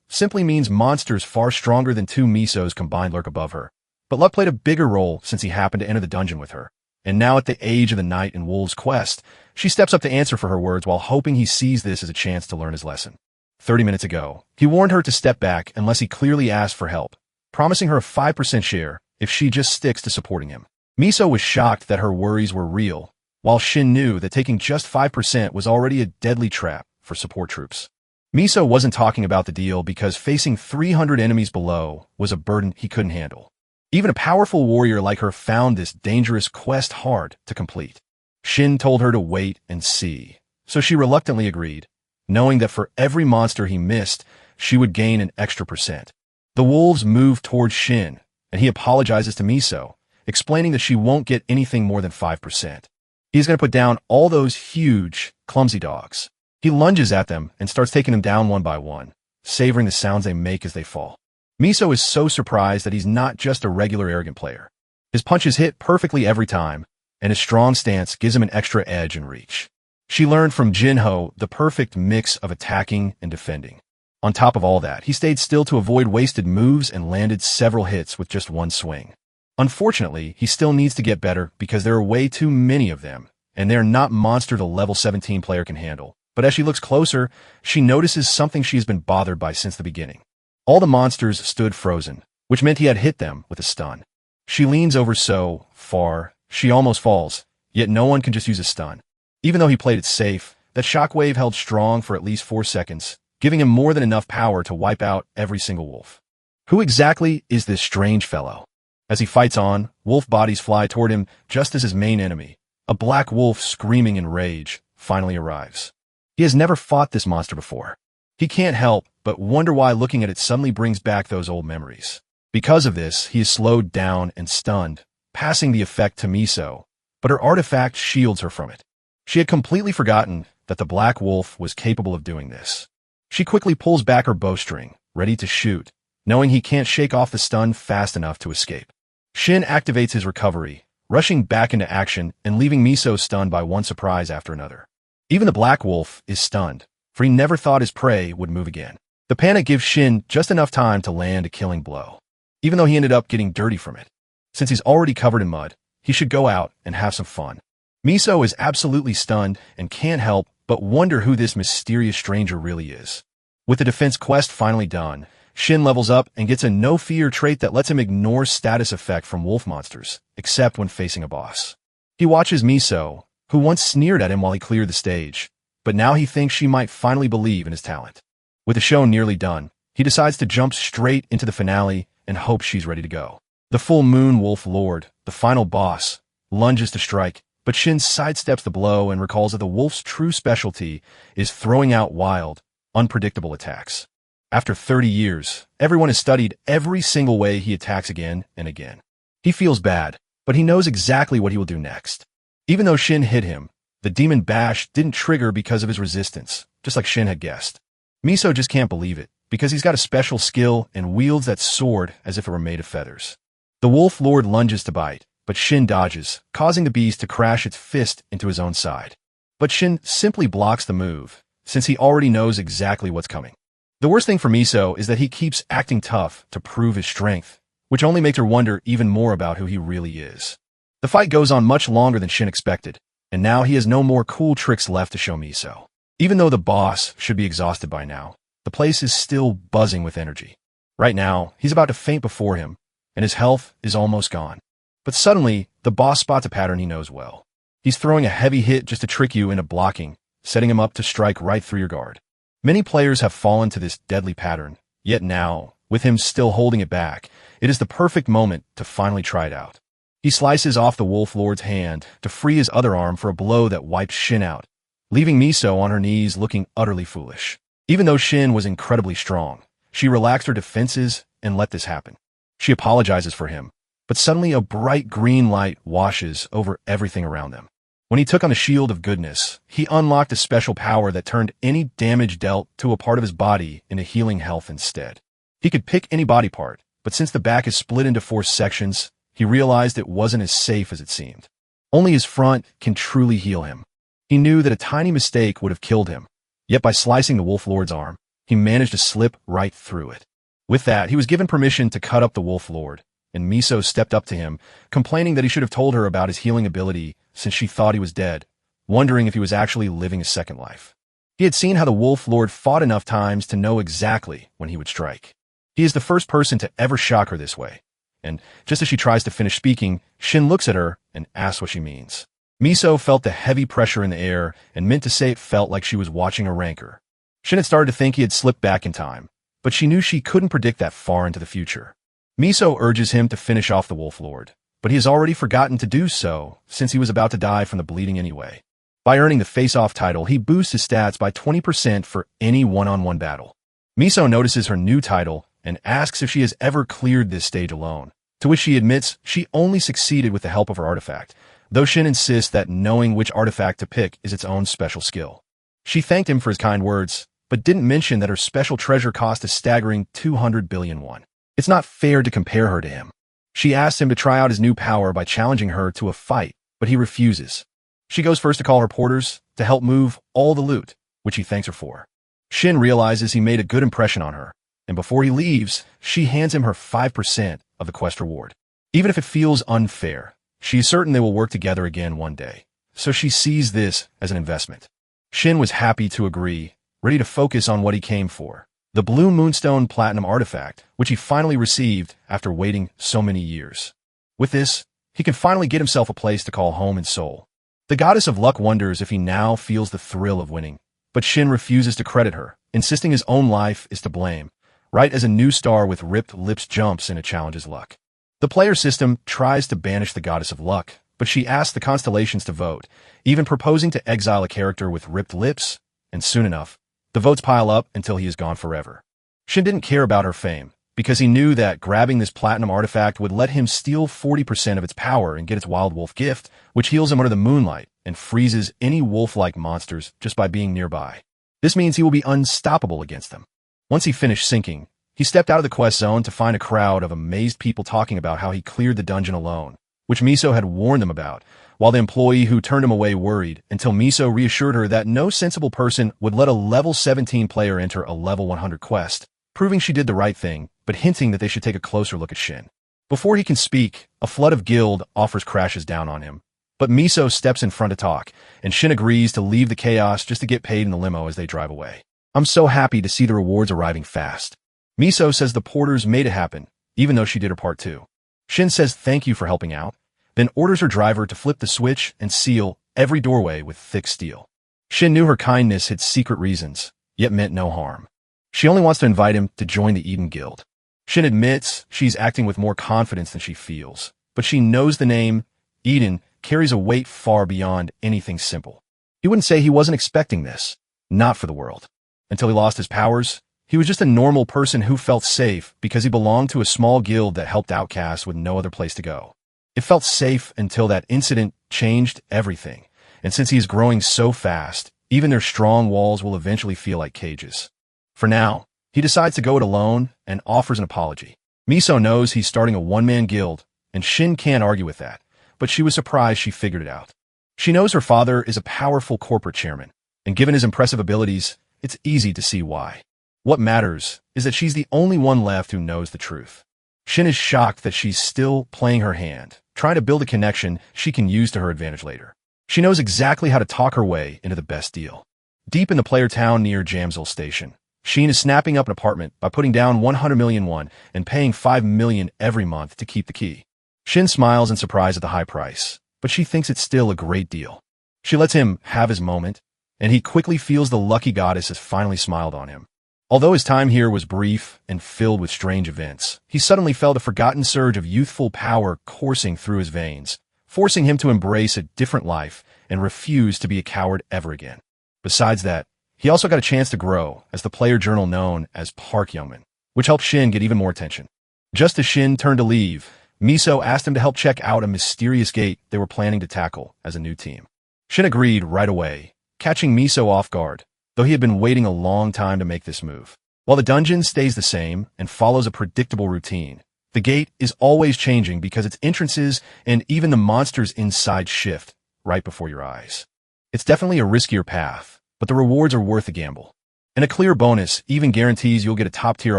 simply means monsters far stronger than 2 Misos combined lurk above her. But luck played a bigger role since he happened to enter the dungeon with her. And now at the age of the Knight in Wolves quest, she steps up to answer for her words while hoping he sees this as a chance to learn his lesson. 30 minutes ago, he warned her to step back unless he clearly asked for help, promising her a 5% share if she just sticks to supporting him. Miso was shocked that her worries were real, while Shin knew that taking just 5% was already a deadly trap for support troops. Miso wasn't talking about the deal because facing 300 enemies below was a burden he couldn't handle. Even a powerful warrior like her found this dangerous quest hard to complete. Shin told her to wait and see, so she reluctantly agreed, knowing that for every monster he missed, she would gain an extra %. The wolves move towards Shin, and he apologizes to Miso, explaining that she won't get anything more than 5%. He's going to put down all those huge, clumsy dogs. He lunges at them and starts taking them down one by one, savoring the sounds they make as they fall. Miso is so surprised that he's not just a regular arrogant player. His punches hit perfectly every time, and his strong stance gives him an extra edge and reach. She learned from Jinho the perfect mix of attacking and defending. On top of all that, he stayed still to avoid wasted moves and landed several hits with just one swing. Unfortunately, he still needs to get better because there are way too many of them, and they are not monster the level 17 player can handle. But as she looks closer, she notices something she has been bothered by since the beginning. All the monsters stood frozen, which meant he had hit them with a stun. She leans over so far, she almost falls, yet no one can just use a stun. Even though he played it safe, that shockwave held strong for at least 4 seconds, giving him more than enough power to wipe out every single wolf. Who exactly is this strange fellow? As he fights on, wolf bodies fly toward him just as his main enemy, a black wolf screaming in rage, finally arrives. He has never fought this monster before. He can't help but wonder why looking at it suddenly brings back those old memories. Because of this, he is slowed down and stunned, passing the effect to Miso, but her artifact shields her from it. She had completely forgotten that the black wolf was capable of doing this. She quickly pulls back her bowstring, ready to shoot, knowing he can't shake off the stun fast enough to escape. Shin activates his recovery, rushing back into action and leaving Miso stunned by one surprise after another. Even the black wolf is stunned, for he never thought his prey would move again. The panic gives Shin just enough time to land a killing blow, even though he ended up getting dirty from it. Since he's already covered in mud, he should go out and have some fun. Miso is absolutely stunned and can't help but wonder who this mysterious stranger really is. With the defense quest finally done, Shin levels up and gets a no-fear trait that lets him ignore status effect from wolf monsters, except when facing a boss. He watches Miso, who once sneered at him while he cleared the stage, but now he thinks she might finally believe in his talent. With the show nearly done, he decides to jump straight into the finale and hopes she's ready to go. The full moon wolf lord, the final boss, lunges to strike, but Shin sidesteps the blow and recalls that the wolf's true specialty is throwing out wild, unpredictable attacks. After 30 years, everyone has studied every single way he attacks again and again. He feels bad, but he knows exactly what he will do next. Even though Shin hit him, the demon bash didn't trigger because of his resistance, just like Shin had guessed. Miso just can't believe it, because he's got a special skill and wields that sword as if it were made of feathers. The wolf lord lunges to bite, but Shin dodges, causing the beast to crash its fist into his own side. But Shin simply blocks the move, since he already knows exactly what's coming. The worst thing for Miso is that he keeps acting tough to prove his strength, which only makes her wonder even more about who he really is. The fight goes on much longer than Shin expected, and now he has no more cool tricks left to show Miso. Even though the boss should be exhausted by now, the place is still buzzing with energy. Right now, he's about to faint before him, and his health is almost gone. But suddenly, the boss spots a pattern he knows well. He's throwing a heavy hit just to trick you into blocking, setting him up to strike right through your guard. Many players have fallen to this deadly pattern, yet now, with him still holding it back, it is the perfect moment to finally try it out. He slices off the wolf lord's hand to free his other arm for a blow that wipes Shin out, leaving Miso on her knees looking utterly foolish. Even though Shin was incredibly strong, she relaxed her defenses and let this happen. She apologizes for him, but suddenly a bright green light washes over everything around them. When he took on the Shield of Goodness, he unlocked a special power that turned any damage dealt to a part of his body into healing health instead. He could pick any body part, but since the back is split into 4 sections, he realized it wasn't as safe as it seemed. Only his front can truly heal him. He knew that a tiny mistake would have killed him, yet by slicing the Wolf Lord's arm, he managed to slip right through it. With that, he was given permission to cut up the Wolf Lord, and Miso stepped up to him, complaining that he should have told her about his healing ability since she thought he was dead, wondering if he was actually living a second life. He had seen how the Wolf Lord fought enough times to know exactly when he would strike. He is the first person to ever shock her this way, and just as she tries to finish speaking, Shin looks at her and asks what she means. Miso felt the heavy pressure in the air and meant to say it felt like she was watching a rancor. Shin had started to think he had slipped back in time, but she knew she couldn't predict that far into the future. Miso urges him to finish off the Wolf Lord, but he has already forgotten to do so since he was about to die from the bleeding anyway. By earning the face-off title, he boosts his stats by 20% for any one-on-one battle. Miso notices her new title and asks if she has ever cleared this stage alone, to which she admits she only succeeded with the help of her artifact, though Shin insists that knowing which artifact to pick is its own special skill. She thanked him for his kind words, but didn't mention that her special treasure cost a staggering 200 billion won. It's not fair to compare her to him. She asks him to try out his new power by challenging her to a fight, but he refuses. She goes first to call her porters to help move all the loot, which he thanks her for. Shin realizes he made a good impression on her, and before he leaves, she hands him her 5% of the quest reward. Even if it feels unfair, she is certain they will work together again one day, so she sees this as an investment. Shin was happy to agree, ready to focus on what he came for, the Blue Moonstone Platinum artifact, which he finally received after waiting so many years. With this, he can finally get himself a place to call home in Seoul. The goddess of luck wonders if he now feels the thrill of winning, but Shin refuses to credit her, insisting his own life is to blame, right as a new star with ripped lips jumps in to challenge his luck. The player system tries to banish the goddess of luck, but she asks the constellations to vote, even proposing to exile a character with ripped lips, and soon enough, the votes pile up until he is gone forever. Shin didn't care about her fame, because he knew that grabbing this platinum artifact would let him steal 40% of its power and get its wild wolf gift, which heals him under the moonlight and freezes any wolf-like monsters just by being nearby. This means he will be unstoppable against them. Once he finished sinking, he stepped out of the quest zone to find a crowd of amazed people talking about how he cleared the dungeon alone, which Miso had warned them about, while the employee who turned him away worried until Miso reassured her that no sensible person would let a level 17 player enter a level 100 quest, proving she did the right thing, but hinting that they should take a closer look at Shin. Before he can speak, a flood of guild offers crashes down on him, but Miso steps in front to talk, and Shin agrees to leave the chaos just to get paid in the limo as they drive away. I'm so happy to see the rewards arriving fast. Miso says the porters made it happen, even though she did her part too. Shin says thank you for helping out, then orders her driver to flip the switch and seal every doorway with thick steel. Shin knew her kindness had secret reasons, yet meant no harm. She only wants to invite him to join the Eden Guild. Shin admits she's acting with more confidence than she feels, but she knows the name Eden carries a weight far beyond anything simple. He wouldn't say he wasn't expecting this, not for the world. Until he lost his powers, he was just a normal person who felt safe because he belonged to a small guild that helped outcasts with no other place to go. It felt safe until that incident changed everything, and since he is growing so fast, even their strong walls will eventually feel like cages. For now, he decides to go it alone and offers an apology. Miso knows he's starting a one-man guild, and Shin can't argue with that, but she was surprised she figured it out. She knows her father is a powerful corporate chairman, and given his impressive abilities, it's easy to see why. What matters is that she's the only one left who knows the truth. Shin is shocked that she's still playing her hand, trying to build a connection she can use to her advantage later. She knows exactly how to talk her way into the best deal. Deep in the player town near Jamsil Station, Shin is snapping up an apartment by putting down 100 million won and paying 5 million every month to keep the key. Shin smiles in surprise at the high price, but she thinks it's still a great deal. She lets him have his moment, and he quickly feels the lucky goddess has finally smiled on him. Although his time here was brief and filled with strange events, he suddenly felt a forgotten surge of youthful power coursing through his veins, forcing him to embrace a different life and refuse to be a coward ever again. Besides that, he also got a chance to grow as the player journal known as Park Youngman, which helped Shin get even more attention. Just as Shin turned to leave, Miso asked him to help check out a mysterious gate they were planning to tackle as a new team. Shin agreed right away, catching Miso off guard, though he had been waiting a long time to make this move. While the dungeon stays the same and follows a predictable routine, the gate is always changing because its entrances and even the monsters inside shift right before your eyes. It's definitely a riskier path, but the rewards are worth the gamble. And a clear bonus even guarantees you'll get a top-tier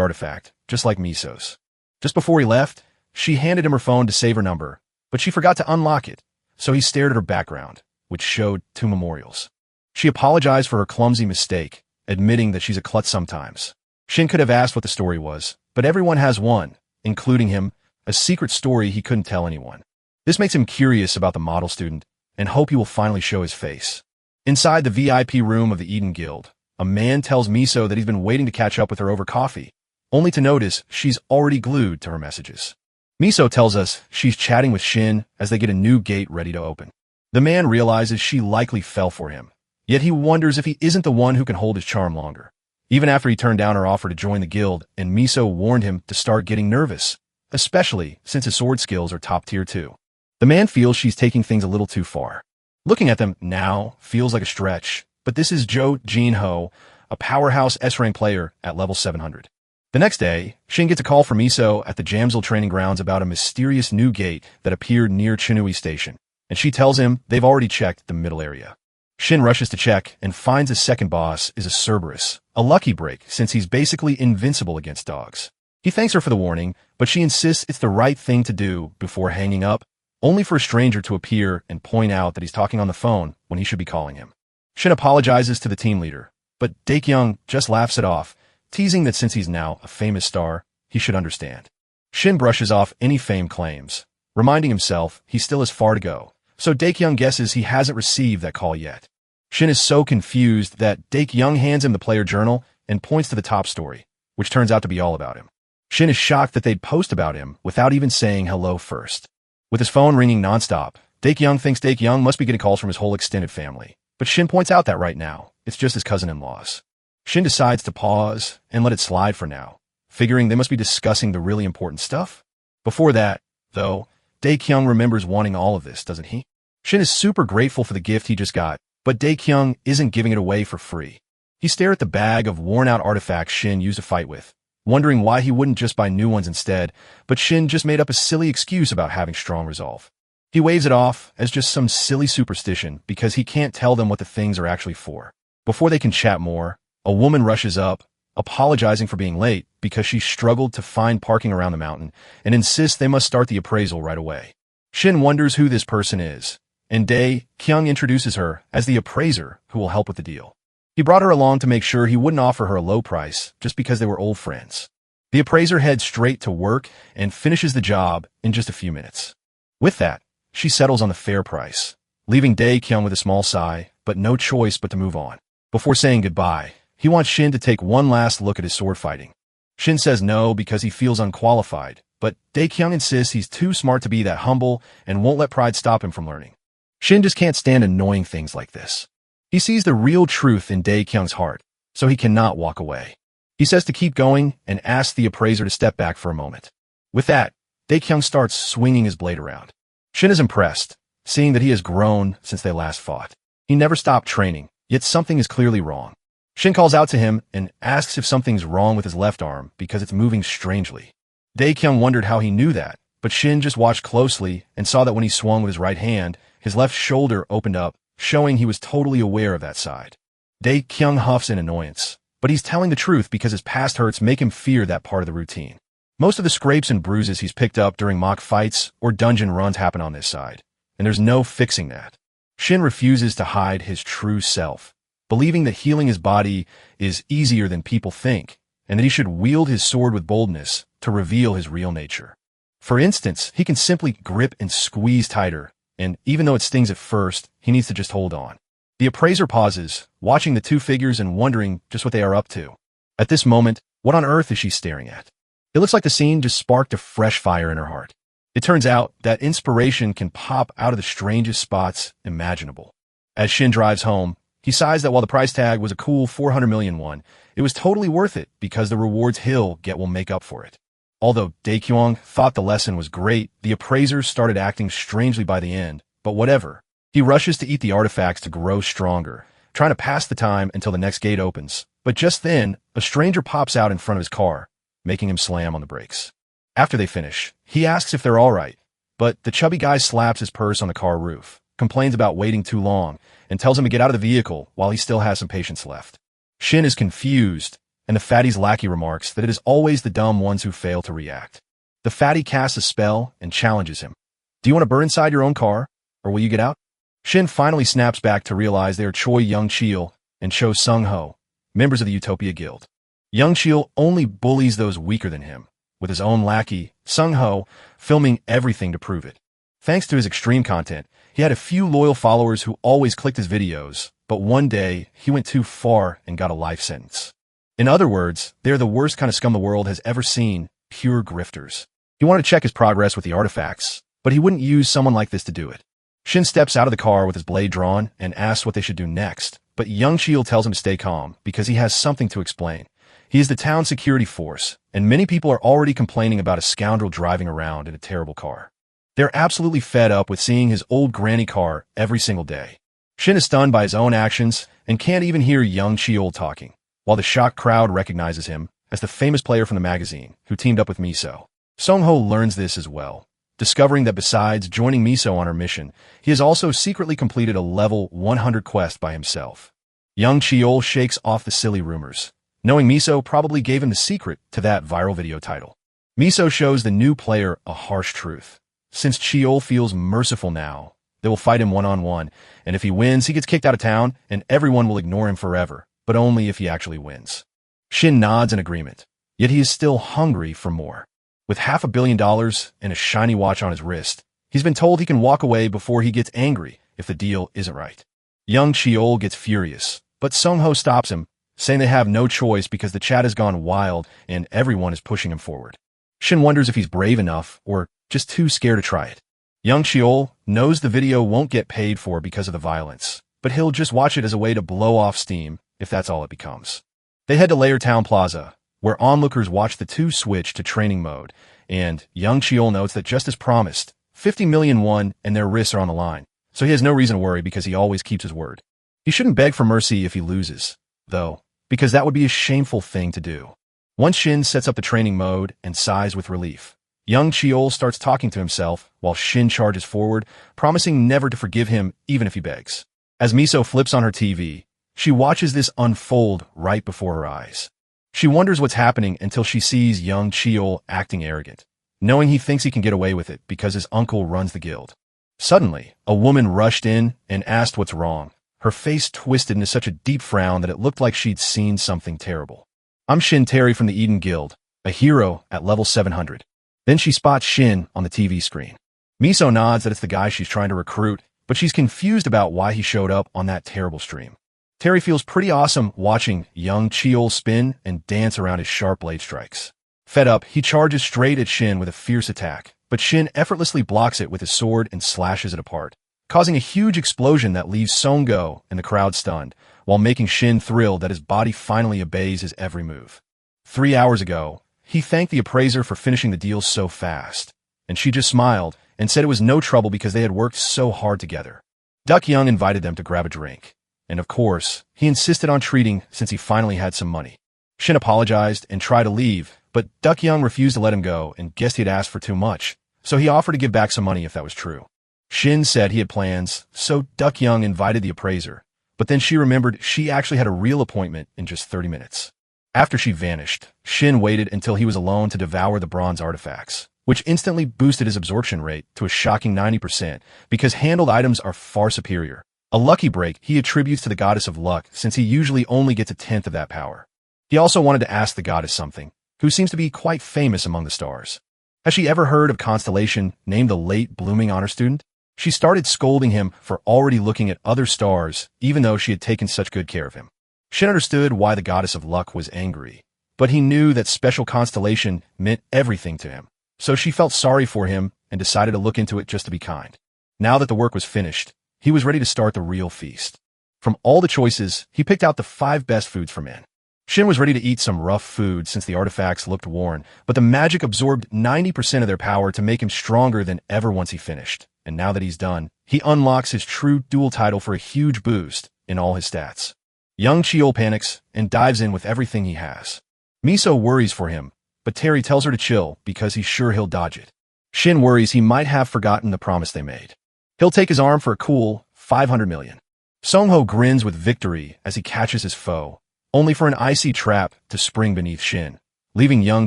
artifact, just like Miso's. Just before he left, she handed him her phone to save her number, but she forgot to unlock it, so he stared at her background, which showed 2 memorials. She apologized for her clumsy mistake, admitting that she's a klutz sometimes. Shin could have asked what the story was, but everyone has one, including him, a secret story he couldn't tell anyone. This makes him curious about the model student, and hope he will finally show his face. Inside the VIP room of the Eden Guild, a man tells Miso that he's been waiting to catch up with her over coffee, only to notice she's already glued to her messages. Miso tells us she's chatting with Shin as they get a new gate ready to open. The man realizes she likely fell for him, yet he wonders if he isn't the one who can hold his charm longer. Even after he turned down her offer to join the guild, and Miso warned him to start getting nervous, especially since his sword skills are top tier too. The man feels she's taking things a little too far. Looking at them now feels like a stretch, but this is Jo Jin-ho, a powerhouse S-rank player at level 700. The next day, Shin gets a call from Iso at the Jamsil training grounds about a mysterious new gate that appeared near Chinui Station, and she tells him they've already checked the middle area. Shin rushes to check and finds his second boss is a Cerberus, a lucky break since he's basically invincible against dogs. He thanks her for the warning, but she insists it's the right thing to do before hanging up, only for a stranger to appear and point out that he's talking on the phone when he should be calling him. Shin apologizes to the team leader, but Daekyung just laughs it off, teasing that since he's now a famous star, he should understand. Shin brushes off any fame claims, reminding himself he still has far to go, so Daekyung guesses he hasn't received that call yet. Shin is so confused that Daekyung hands him the player journal and points to the top story, which turns out to be all about him. Shin is shocked that they'd post about him without even saying hello first. With his phone ringing nonstop, Daekyung thinks Daekyung must be getting calls from his whole extended family, but Shin points out that right now, it's just his cousin-in-laws. Shin decides to pause and let it slide for now, figuring they must be discussing the really important stuff. Before that, though, Daekyung remembers wanting all of this, doesn't he? Shin is super grateful for the gift he just got, but Daekyung isn't giving it away for free. He stares at the bag of worn-out artifacts Shin used to fight with, wondering why he wouldn't just buy new ones instead, but Shin just made up a silly excuse about having strong resolve. He waves it off as just some silly superstition because he can't tell them what the things are actually for. Before they can chat more, a woman rushes up, apologizing for being late because she struggled to find parking around the mountain and insists they must start the appraisal right away. Shin wonders who this person is, and Dae-kyung introduces her as the appraiser who will help with the deal. He brought her along to make sure he wouldn't offer her a low price just because they were old friends. The appraiser heads straight to work and finishes the job in just a few minutes. With that, she settles on the fair price, leaving Dae-kyung with a small sigh, but no choice but to move on. Before saying goodbye, he wants Shin to take one last look at his sword fighting. Shin says no because he feels unqualified, but Dae-kyung insists he's too smart to be that humble and won't let pride stop him from learning. Shin just can't stand annoying things like this. He sees the real truth in Dae-kyung's heart, so he cannot walk away. He says to keep going and asks the appraiser to step back for a moment. With that, Dae-kyung starts swinging his blade around. Shin is impressed, seeing that he has grown since they last fought. He never stopped training, yet something is clearly wrong. Shin calls out to him and asks if something's wrong with his left arm because it's moving strangely. Dae-kyung wondered how he knew that, but Shin just watched closely and saw that when he swung with his right hand, his left shoulder opened up, showing he was totally aware of that side. Dae-kyung huffs in annoyance, but he's telling the truth because his past hurts make him fear that part of the routine. Most of the scrapes and bruises he's picked up during mock fights or dungeon runs happen on this side, and there's no fixing that. Shin refuses to hide his true self, believing that healing his body is easier than people think, and that he should wield his sword with boldness to reveal his real nature. For instance, he can simply grip and squeeze tighter, and even though it stings at first, he needs to just hold on. The appraiser pauses, watching the two figures and wondering just what they are up to. At this moment, what on earth is she staring at? It looks like the scene just sparked a fresh fire in her heart. It turns out that inspiration can pop out of the strangest spots imaginable. As Shin drives home, he sighs that while the price tag was a cool 400 million won, it was totally worth it because the rewards he'll get will make up for it. Although Dae-kyung thought the lesson was great, the appraisers started acting strangely by the end, but whatever. He rushes to eat the artifacts to grow stronger, trying to pass the time until the next gate opens. But just then, a stranger pops out in front of his car, making him slam on the brakes. After they finish, he asks if they're all right, but the chubby guy slaps his purse on the car roof, complains about waiting too long, and tells him to get out of the vehicle while he still has some patience left. Shin is confused, and the fatty's lackey remarks that it is always the dumb ones who fail to react. The fatty casts a spell and challenges him. Do you want to burn inside your own car, or will you get out? Shin finally snaps back to realize they are Choi Young-chil and Cho Sung-ho, members of the Utopia Guild. Young-chil only bullies those weaker than him, with his own lackey, Sung-ho, filming everything to prove it. Thanks to his extreme content, he had a few loyal followers who always clicked his videos, but one day he went too far and got a life sentence. In other words, they're the worst kind of scum the world has ever seen, pure grifters. He wanted to check his progress with the artifacts, but he wouldn't use someone like this to do it. Shin steps out of the car with his blade drawn and asks what they should do next, but Young-chil tells him to stay calm because he has something to explain. He is the town security force, and many people are already complaining about a scoundrel driving around in a terrible car. They're absolutely fed up with seeing his old granny car every single day. Shin is stunned by his own actions and can't even hear Young-chil talking. while the shocked crowd recognizes him as the famous player from the magazine who teamed up with Miso. Song-ho learns this as well, discovering that besides joining Miso on her mission, he has also secretly completed a level 100 quest by himself. Young Cheol shakes off the silly rumors, knowing Miso probably gave him the secret to that viral video title. Miso shows the new player a harsh truth. Since Cheol feels merciful now, they will fight him one-on-one, and if he wins, he gets kicked out of town, and everyone will ignore him forever, but only if he actually wins. Shin nods in agreement, yet he is still hungry for more. With $500 million and a shiny watch on his wrist, he's been told he can walk away before he gets angry if the deal isn't right. Young Cheol gets furious, but Sung-ho stops him, saying they have no choice because the chat has gone wild and everyone is pushing him forward. Shin wonders if he's brave enough or just too scared to try it. Young Cheol knows the video won't get paid for because of the violence, but he'll just watch it as a way to blow off steam if that's all it becomes. They head to Layer Town Plaza, where onlookers watch the two switch to training mode, and Young Cheol notes that just as promised, 50 million won and their wrists are on the line, so he has no reason to worry because he always keeps his word. He shouldn't beg for mercy if he loses, though, because that would be a shameful thing to do. Once Shin sets up the training mode and sighs with relief, Young Cheol starts talking to himself while Shin charges forward, promising never to forgive him even if he begs. As Miso flips on her TV, she watches this unfold right before her eyes. She wonders what's happening until she sees Young Cheol acting arrogant, knowing he thinks he can get away with it because his uncle runs the guild. Suddenly, a woman rushed in and asked what's wrong, her face twisted into such a deep frown that it looked like she'd seen something terrible. "I'm Shin Terry from the Eden Guild, a hero at level 700. Then she spots Shin on the TV screen. Miso nods that it's the guy she's trying to recruit, but she's confused about why he showed up on that terrible stream. Terry feels pretty awesome watching Young Cheol spin and dance around his sharp blade strikes. Fed up, he charges straight at Shin with a fierce attack, but Shin effortlessly blocks it with his sword and slashes it apart, causing a huge explosion that leaves Song-go and the crowd stunned, while making Shin thrilled that his body finally obeys his every move. 3 hours ago, he thanked the appraiser for finishing the deal so fast, and she just smiled and said it was no trouble because they had worked so hard together. Duck Young invited them to grab a drink, and of course, he insisted on treating since he finally had some money. Shin apologized and tried to leave, but Duck Young refused to let him go and guessed he had asked for too much, so he offered to give back some money if that was true. Shin said he had plans, so Duck Young invited the appraiser, but then she remembered she actually had a real appointment in just 30 minutes. After she vanished, Shin waited until he was alone to devour the bronze artifacts, which instantly boosted his absorption rate to a shocking 90% because handled items are far superior. A lucky break he attributes to the goddess of luck since he usually only gets a tenth of that power. He also wanted to ask the goddess something, who seems to be quite famous among the stars. Has she ever heard of Constellation named the late blooming honor student? She started scolding him for already looking at other stars even though she had taken such good care of him. Shin understood why the goddess of luck was angry, but he knew that special constellation meant everything to him, so she felt sorry for him and decided to look into it just to be kind. Now that the work was finished, he was ready to start the real feast. From all the choices, he picked out the 5 best foods for men. Shin was ready to eat some rough food since the artifacts looked worn, but the magic absorbed 90% of their power to make him stronger than ever once he finished. And now that he's done, he unlocks his true dual title for a huge boost in all his stats. Young Cheol panics and dives in with everything he has. Miso worries for him, but Terry tells her to chill because he's sure he'll dodge it. Shin worries he might have forgotten the promise they made. He'll take his arm for a cool 500 million. Song-ho grins with victory as he catches his foe, only for an icy trap to spring beneath Shin, leaving young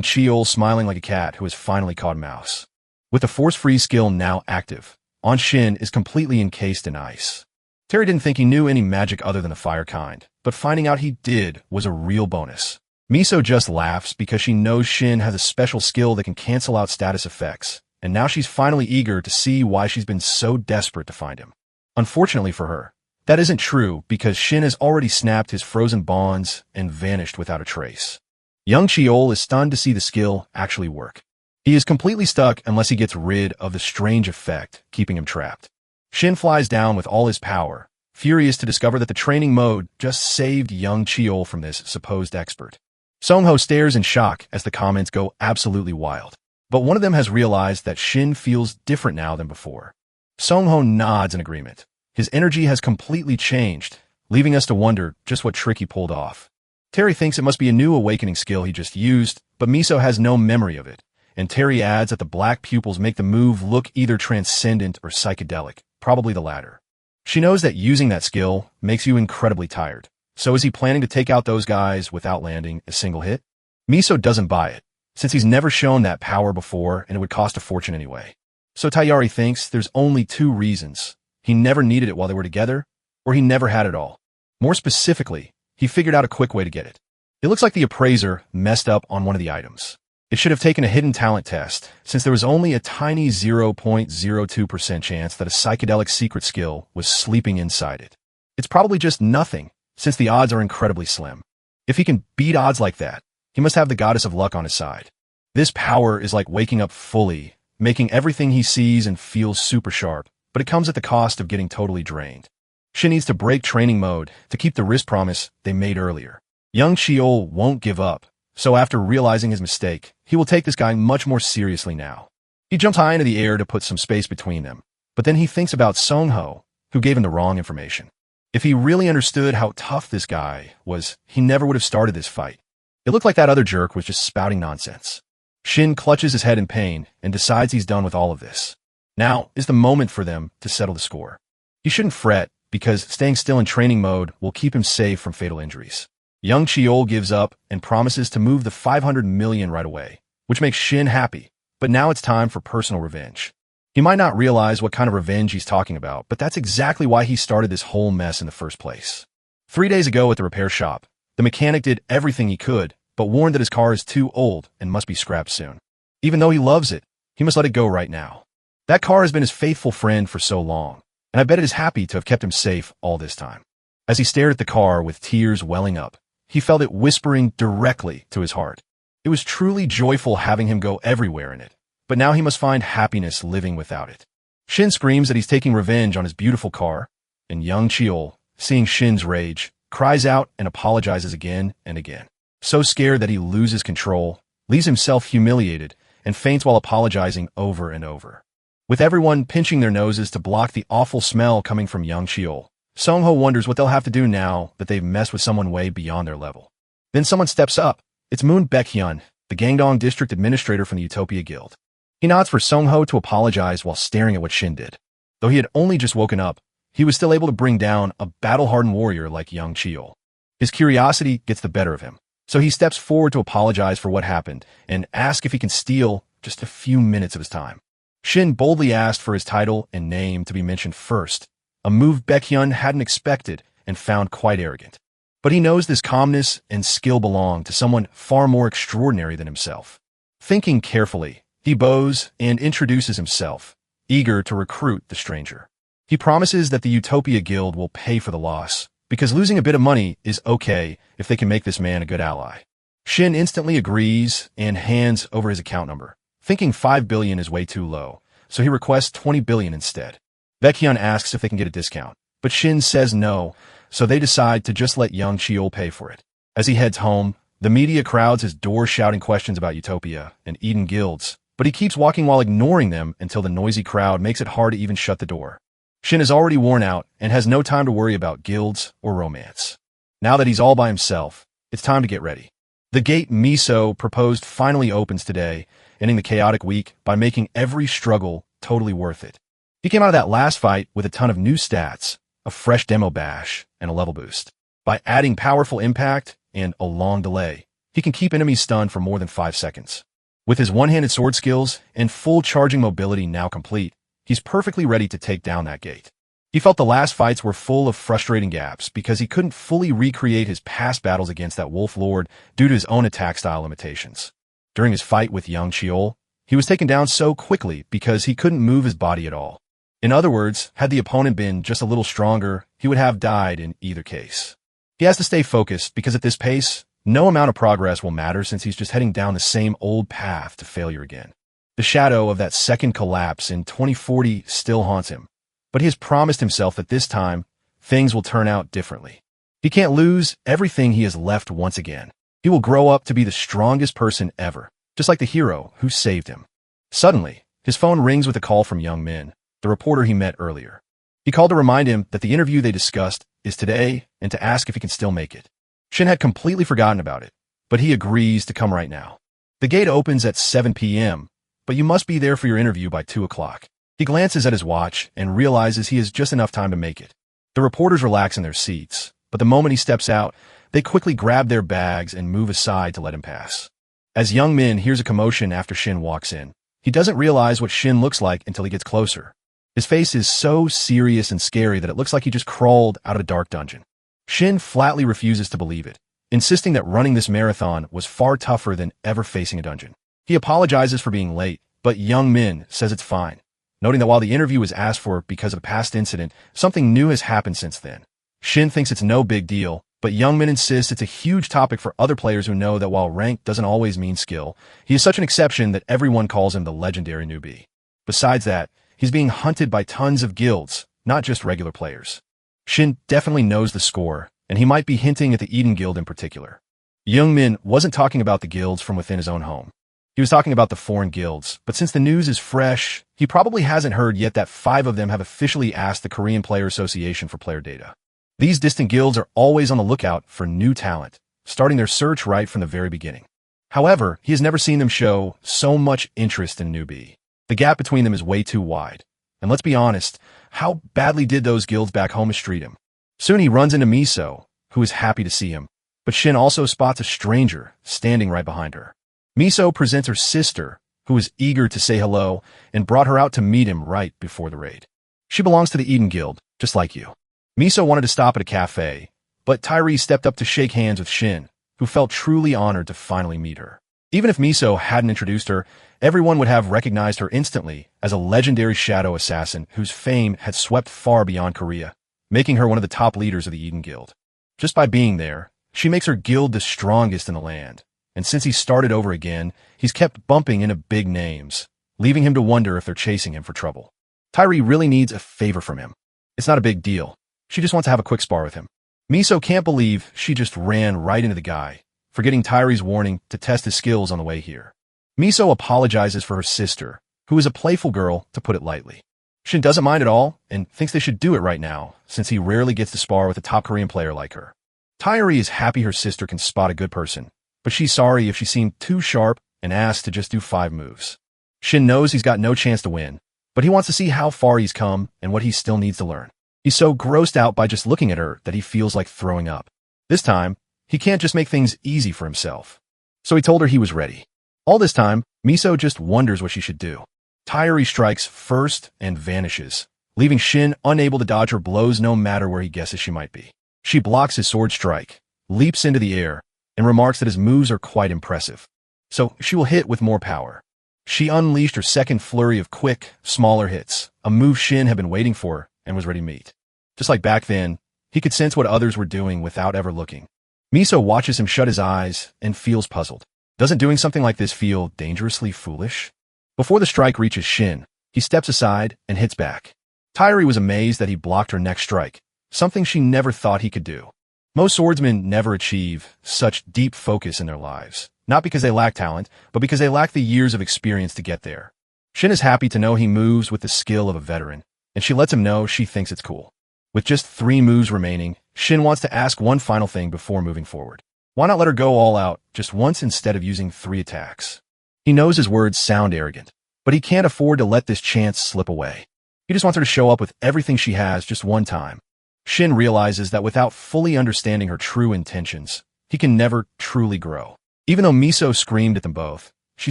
Cheol smiling like a cat who has finally caught a mouse. With the force-freeze skill now active, Shin is completely encased in ice. Terry didn't think he knew any magic other than the fire kind, but finding out he did was a real bonus. Miso just laughs because she knows Shin has a special skill that can cancel out status effects, and now she's finally eager to see why she's been so desperate to find him. Unfortunately for her, that isn't true because Shin has already snapped his frozen bonds and vanished without a trace. Young Cheol is stunned to see the skill actually work. He is completely stuck unless he gets rid of the strange effect keeping him trapped. Shin flies down with all his power, furious to discover that the training mode just saved young Cheol from this supposed expert. Song-ho stares in shock as the comments go absolutely wild, but one of them has realized that Shin feels different now than before. Song-ho nods in agreement. His energy has completely changed, leaving us to wonder just what trick he pulled off. Terry thinks it must be a new awakening skill he just used, but Miso has no memory of it, and Terry adds that the black pupils make the move look either transcendent or psychedelic, probably the latter. She knows that using that skill makes you incredibly tired. So is he planning to take out those guys without landing a single hit? Miso doesn't buy it, since he's never shown that power before and it would cost a fortune anyway. So Tayari thinks there's only two reasons. He never needed it while they were together, or he never had it all. More specifically, he figured out a quick way to get it. It looks like the appraiser messed up on one of the items. It should have taken a hidden talent test, since there was only a tiny 0.02% chance that a psychedelic secret skill was sleeping inside it. It's probably just nothing, since the odds are incredibly slim. If he can beat odds like that, he must have the goddess of luck on his side. This power is like waking up fully, making everything he sees and feels super sharp, but it comes at the cost of getting totally drained. Shin needs to break training mode to keep the wrist promise they made earlier. Young Sheol won't give up, so after realizing his mistake, he will take this guy much more seriously now. He jumps high into the air to put some space between them, but then he thinks about Songho, who gave him the wrong information. If he really understood how tough this guy was, he never would have started this fight. It looked like that other jerk was just spouting nonsense. Shin clutches his head in pain and decides he's done with all of this. Now is the moment for them to settle the score. He shouldn't fret, because staying still in training mode will keep him safe from fatal injuries. Young Sheol gives up and promises to move the 500 million right away, which makes Shin happy, but now it's time for personal revenge. He might not realize what kind of revenge he's talking about, but that's exactly why he started this whole mess in the first place. 3 days ago at the repair shop, the mechanic did everything he could, but warned that his car is too old and must be scrapped soon. Even though he loves it, he must let it go right now. That car has been his faithful friend for so long, and I bet it is happy to have kept him safe all this time. As he stared at the car with tears welling up, he felt it whispering directly to his heart. It was truly joyful having him go everywhere in it, but now he must find happiness living without it. Shin screams that he's taking revenge on his beautiful car, and young Cheol, seeing Shin's rage, cries out and apologizes again and again. So scared that he loses control, leaves himself humiliated, and faints while apologizing over and over. With everyone pinching their noses to block the awful smell coming from young Cheol, Songho wonders what they'll have to do now that they've messed with someone way beyond their level. Then someone steps up. It's Moon Baekhyun, the Gangdong district administrator from the Utopia Guild. He nods for Songho to apologize while staring at what Shin did. Though he had only just woken up, he was still able to bring down a battle-hardened warrior like young Cheol. His curiosity gets the better of him, so he steps forward to apologize for what happened and ask if he can steal just a few minutes of his time. Shin boldly asked for his title and name to be mentioned first, a move Baekhyun hadn't expected and found quite arrogant. But he knows this calmness and skill belong to someone far more extraordinary than himself. Thinking carefully, he bows and introduces himself, eager to recruit the stranger. He promises that the Utopia Guild will pay for the loss, because losing a bit of money is okay if they can make this man a good ally. Shin instantly agrees and hands over his account number, thinking 5 billion is way too low, so he requests 20 billion instead. Baekhyun asks if they can get a discount, but Shin says no, so they decide to just let young Cheol pay for it. As he heads home, the media crowds his door shouting questions about Utopia and Eden guilds, but he keeps walking while ignoring them until the noisy crowd makes it hard to even shut the door. Shin is already worn out and has no time to worry about guilds or romance. Now that he's all by himself, it's time to get ready. The gate Miso proposed finally opens today, ending the chaotic week by making every struggle totally worth it. He came out of that last fight with a ton of new stats, a fresh demo bash, and a level boost. By adding powerful impact and a long delay, he can keep enemies stunned for more than 5 seconds. With his one-handed sword skills and full charging mobility now complete, he's perfectly ready to take down that gate. He felt the last fights were full of frustrating gaps because he couldn't fully recreate his past battles against that Wolf Lord due to his own attack style limitations. During his fight with young Cheol, he was taken down so quickly because he couldn't move his body at all. In other words, had the opponent been just a little stronger, he would have died in either case. He has to stay focused because at this pace, no amount of progress will matter since he's just heading down the same old path to failure again. The shadow of that second collapse in 2040 still haunts him, but he has promised himself that this time, things will turn out differently. He can't lose everything he has left once again. He will grow up to be the strongest person ever, just like the hero who saved him. Suddenly, his phone rings with a call from Young Min, the reporter he met earlier. He called to remind him that the interview they discussed is today and to ask if he can still make it. Shin had completely forgotten about it, but he agrees to come right now. The gate opens at 7 p.m., but you must be there for your interview by 2 o'clock. He glances at his watch and realizes he has just enough time to make it. The reporters relax in their seats, but the moment he steps out, they quickly grab their bags and move aside to let him pass. As Young Min hears a commotion after Shin walks in, he doesn't realize what Shin looks like until he gets closer. His face is so serious and scary that it looks like he just crawled out of a dark dungeon. Shin flatly refuses to believe it, insisting that running this marathon was far tougher than ever facing a dungeon. He apologizes for being late, but Young Min says it's fine, noting that while the interview was asked for because of a past incident, something new has happened since then. Shin thinks it's no big deal, but Young Min insists it's a huge topic for other players who know that while rank doesn't always mean skill, he is such an exception that everyone calls him the legendary newbie. Besides that, he's being hunted by tons of guilds, not just regular players. Shin definitely knows the score, and he might be hinting at the Eden Guild in particular. Young Min wasn't talking about the guilds from within his own home. He was talking about the foreign guilds, but since the news is fresh, he probably hasn't heard yet that 5 of them have officially asked the Korean Player Association for player data. These distant guilds are always on the lookout for new talent, starting their search right from the very beginning. However, he has never seen them show so much interest in a newbie. The gap between them is way too wide. And let's be honest, how badly did those guilds back home mistreat him? Soon he runs into Miso, who is happy to see him, but Shin also spots a stranger standing right behind her. Miso presents her sister, who is eager to say hello, and brought her out to meet him right before the raid. She belongs to the Eden Guild, just like you. Miso wanted to stop at a cafe, but Tyree stepped up to shake hands with Shin, who felt truly honored to finally meet her. Even if Miso hadn't introduced her, everyone would have recognized her instantly as a legendary shadow assassin whose fame had swept far beyond Korea, making her one of the top leaders of the Eden Guild. Just by being there, she makes her guild the strongest in the land, and since he started over again, he's kept bumping into big names, leaving him to wonder if they're chasing him for trouble. Tyree really needs a favor from him. It's not a big deal. She just wants to have a quick spar with him. Miso can't believe she just ran right into the guy, forgetting Tyree's warning to test his skills on the way here. Miso apologizes for her sister, who is a playful girl, to put it lightly. Shin doesn't mind at all and thinks they should do it right now, since he rarely gets to spar with a top Korean player like her. Tyree is happy her sister can spot a good person, but she's sorry if she seemed too sharp and asks to just do 5 moves. Shin knows he's got no chance to win, but he wants to see how far he's come and what he still needs to learn. He's so grossed out by just looking at her that he feels like throwing up. This time, he can't just make things easy for himself. So he told her he was ready. All this time, Miso just wonders what she should do. Tyree strikes first and vanishes, leaving Shin unable to dodge her blows no matter where he guesses she might be. She blocks his sword strike, leaps into the air, and remarks that his moves are quite impressive. So she will hit with more power. She unleashed her second flurry of quick, smaller hits, a move Shin had been waiting for and was ready to meet. Just like back then, he could sense what others were doing without ever looking. Miso watches him shut his eyes and feels puzzled. Doesn't doing something like this feel dangerously foolish? Before the strike reaches Shin, he steps aside and hits back. Tyree was amazed that he blocked her next strike, something she never thought he could do. Most swordsmen never achieve such deep focus in their lives, not because they lack talent, but because they lack the years of experience to get there. Shin is happy to know he moves with the skill of a veteran, and she lets him know she thinks it's cool. With just 3 moves remaining, Shin wants to ask one final thing before moving forward. Why not let her go all out just once instead of using 3 attacks? He knows his words sound arrogant, but he can't afford to let this chance slip away. He just wants her to show up with everything she has just one time. Shin realizes that without fully understanding her true intentions, he can never truly grow. Even though Miso screamed at them both, she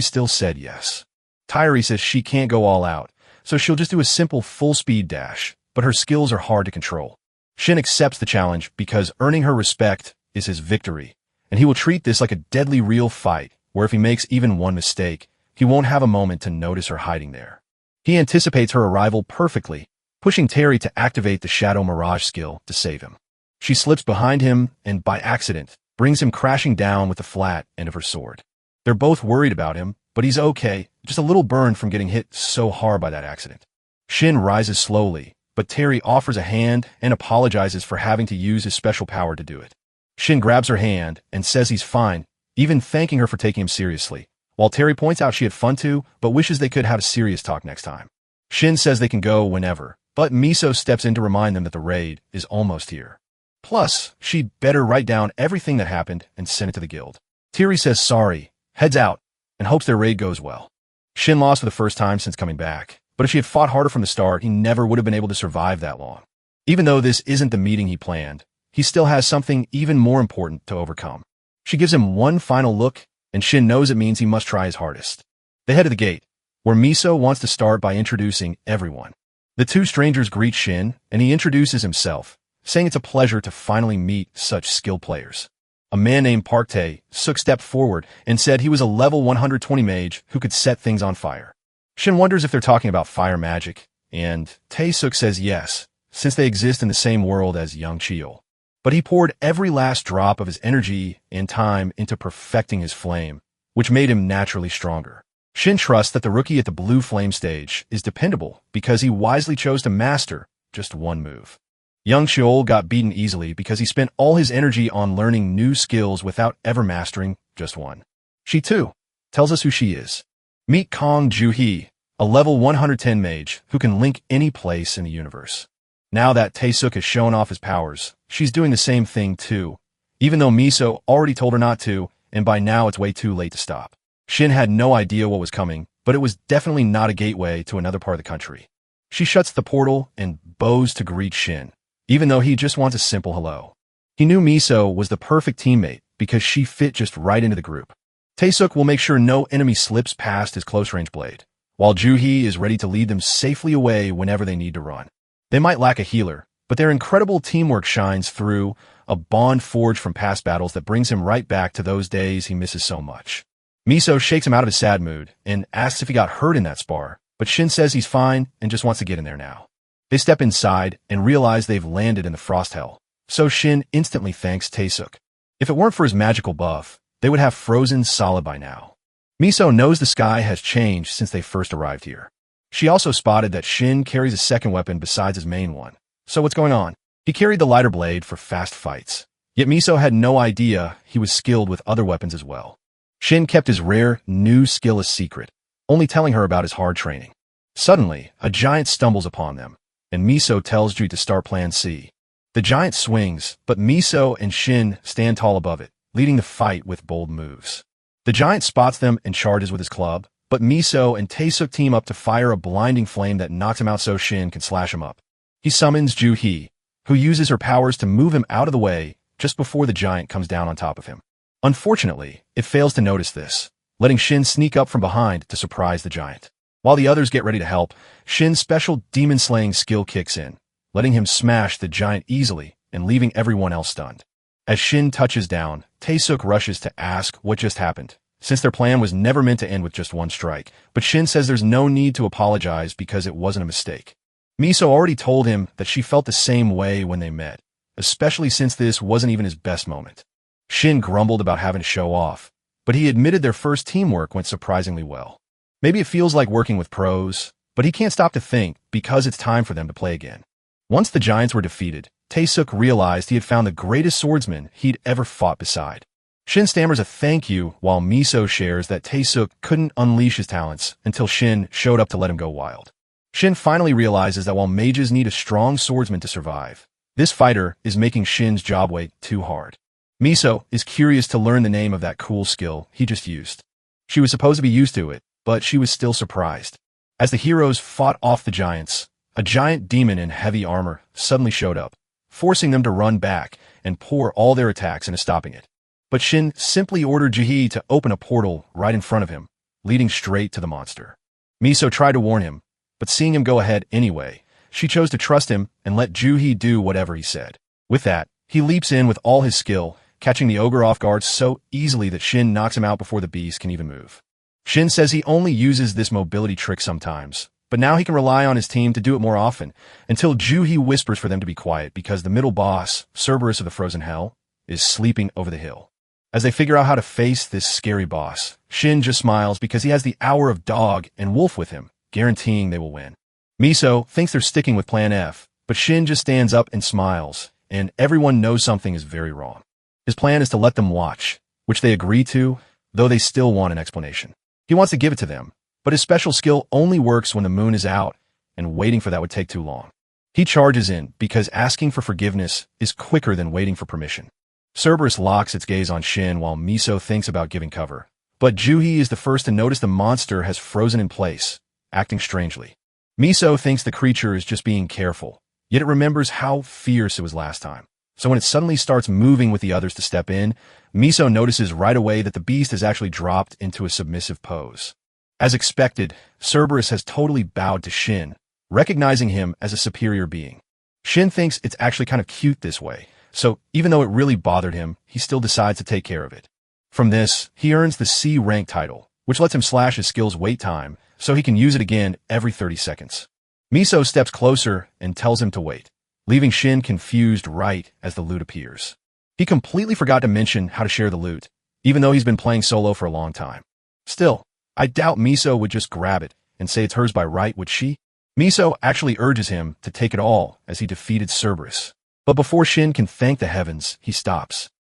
still said yes. Tyree says she can't go all out, so she'll just do a simple full-speed dash, but her skills are hard to control. Shin accepts the challenge because earning her respect is his victory, and he will treat this like a deadly real fight, where if he makes even one mistake, he won't have a moment to notice her hiding there. He anticipates her arrival perfectly, pushing Terry to activate the Shadow Mirage skill to save him. She slips behind him and, by accident, brings him crashing down with the flat end of her sword. They're both worried about him, but he's okay, just a little burned from getting hit so hard by that accident. Shin rises slowly, but Terry offers a hand and apologizes for having to use his special power to do it. Shin grabs her hand and says he's fine, even thanking her for taking him seriously, while Terry points out she had fun too, but wishes they could have a serious talk next time. Shin says they can go whenever, but Miso steps in to remind them that the raid is almost here. Plus, she'd better write down everything that happened and send it to the guild. Tiri says sorry, heads out, and hopes their raid goes well. Shin lost for the first time since coming back, but if she had fought harder from the start, he never would have been able to survive that long. Even though this isn't the meeting he planned, he still has something even more important to overcome. She gives him one final look, and Shin knows it means he must try his hardest. They head to the gate, where Miso wants to start by introducing everyone. The two strangers greet Shin, and he introduces himself, saying it's a pleasure to finally meet such skilled players. A man named Park Tae-suk stepped forward and said he was a level 120 mage who could set things on fire. Shin wonders if they're talking about fire magic, and Tae-suk says yes, since they exist in the same world as young Cheol. But he poured every last drop of his energy and time into perfecting his flame, which made him naturally stronger. Shin trusts that the rookie at the blue flame stage is dependable because he wisely chose to master just one move. Young Cheol got beaten easily because he spent all his energy on learning new skills without ever mastering just one. She, too, tells us who she is. Meet Kong Ju-hee, a level 110 mage who can link any place in the universe. Now that Tae-suk has shown off his powers, she's doing the same thing too, even though Miso already told her not to, and by now it's way too late to stop. Shin had no idea what was coming, but it was definitely not a gateway to another part of the country. She shuts the portal and bows to greet Shin, even though he just wants a simple hello. He knew Miso was the perfect teammate because she fit just right into the group. Tae-suk will make sure no enemy slips past his close-range blade, while Ju-hee is ready to lead them safely away whenever they need to run. They might lack a healer, but their incredible teamwork shines through, a bond forged from past battles that brings him right back to those days he misses so much. Miso shakes him out of his sad mood and asks if he got hurt in that spar, but Shin says he's fine and just wants to get in there now. They step inside and realize they've landed in the frost hell, so Shin instantly thanks Tae-suk. If it weren't for his magical buff, they would have frozen solid by now. Miso knows the sky has changed since they first arrived here. She also spotted that Shin carries a second weapon besides his main one. So what's going on? He carried the lighter blade for fast fights. Yet Miso had no idea he was skilled with other weapons as well. Shin kept his rare, new skill a secret, only telling her about his hard training. Suddenly, a giant stumbles upon them, and Miso tells Ju to start Plan C. The giant swings, but Miso and Shin stand tall above it, leading the fight with bold moves. The giant spots them and charges with his club, but Miso and Tae-suk team up to fire a blinding flame that knocks him out so Shin can slash him up. He summons Ju-hee, who uses her powers to move him out of the way just before the giant comes down on top of him. Unfortunately, it fails to notice this, letting Shin sneak up from behind to surprise the giant. While the others get ready to help, Shin's special demon-slaying skill kicks in, letting him smash the giant easily and leaving everyone else stunned. As Shin touches down, Tae-suk rushes to ask what just happened, since their plan was never meant to end with just one strike, but Shin says there's no need to apologize because it wasn't a mistake. Miso already told him that she felt the same way when they met, especially since this wasn't even his best moment. Shin grumbled about having to show off, but he admitted their first teamwork went surprisingly well. Maybe it feels like working with pros, but he can't stop to think because it's time for them to play again. Once the giants were defeated, Tae-suk realized he had found the greatest swordsman he'd ever fought beside. Shin stammers a thank you while Miso shares that Tae-suk couldn't unleash his talents until Shin showed up to let him go wild. Shin finally realizes that while mages need a strong swordsman to survive, this fighter is making Shin's job way too hard. Miso is curious to learn the name of that cool skill he just used. She was supposed to be used to it, but she was still surprised. As the heroes fought off the giants, a giant demon in heavy armor suddenly showed up, forcing them to run back and pour all their attacks into stopping it. But Shin simply ordered Ju-hee to open a portal right in front of him, leading straight to the monster. Miso tried to warn him, but seeing him go ahead anyway, she chose to trust him and let Ju-hee do whatever he said. With that, he leaps in with all his skill, catching the ogre off guard so easily that Shin knocks him out before the beast can even move. Shin says he only uses this mobility trick sometimes, but now he can rely on his team to do it more often, until Ju-hee whispers for them to be quiet because the middle boss, Cerberus of the Frozen Hell, is sleeping over the hill. As they figure out how to face this scary boss, Shin just smiles because he has the Hour of Dog and Wolf with him, guaranteeing they will win. Miso thinks they're sticking with Plan F, but Shin just stands up and smiles, and everyone knows something is very wrong. His plan is to let them watch, which they agree to, though they still want an explanation. He wants to give it to them, but his special skill only works when the moon is out, and waiting for that would take too long. He charges in because asking for forgiveness is quicker than waiting for permission. Cerberus locks its gaze on Shin while Miso thinks about giving cover. But Juhi is the first to notice the monster has frozen in place, acting strangely. Miso thinks the creature is just being careful, yet it remembers how fierce it was last time. So when it suddenly starts moving with the others to step in, Miso notices right away that the beast has actually dropped into a submissive pose. As expected, Cerberus has totally bowed to Shin, recognizing him as a superior being. Shin thinks it's actually kind of cute this way, so even though it really bothered him, he still decides to take care of it. From this, he earns the C rank title, which lets him slash his skill's wait time, so he can use it again every 30 seconds. Miso steps closer and tells him to wait, leaving Shin confused right as the loot appears. He completely forgot to mention how to share the loot, even though he's been playing solo for a long time. Still, I doubt Miso would just grab it and say it's hers by right, would she? Miso actually urges him to take it all as he defeated Cerberus. But before Shin can thank the heavens, he stops.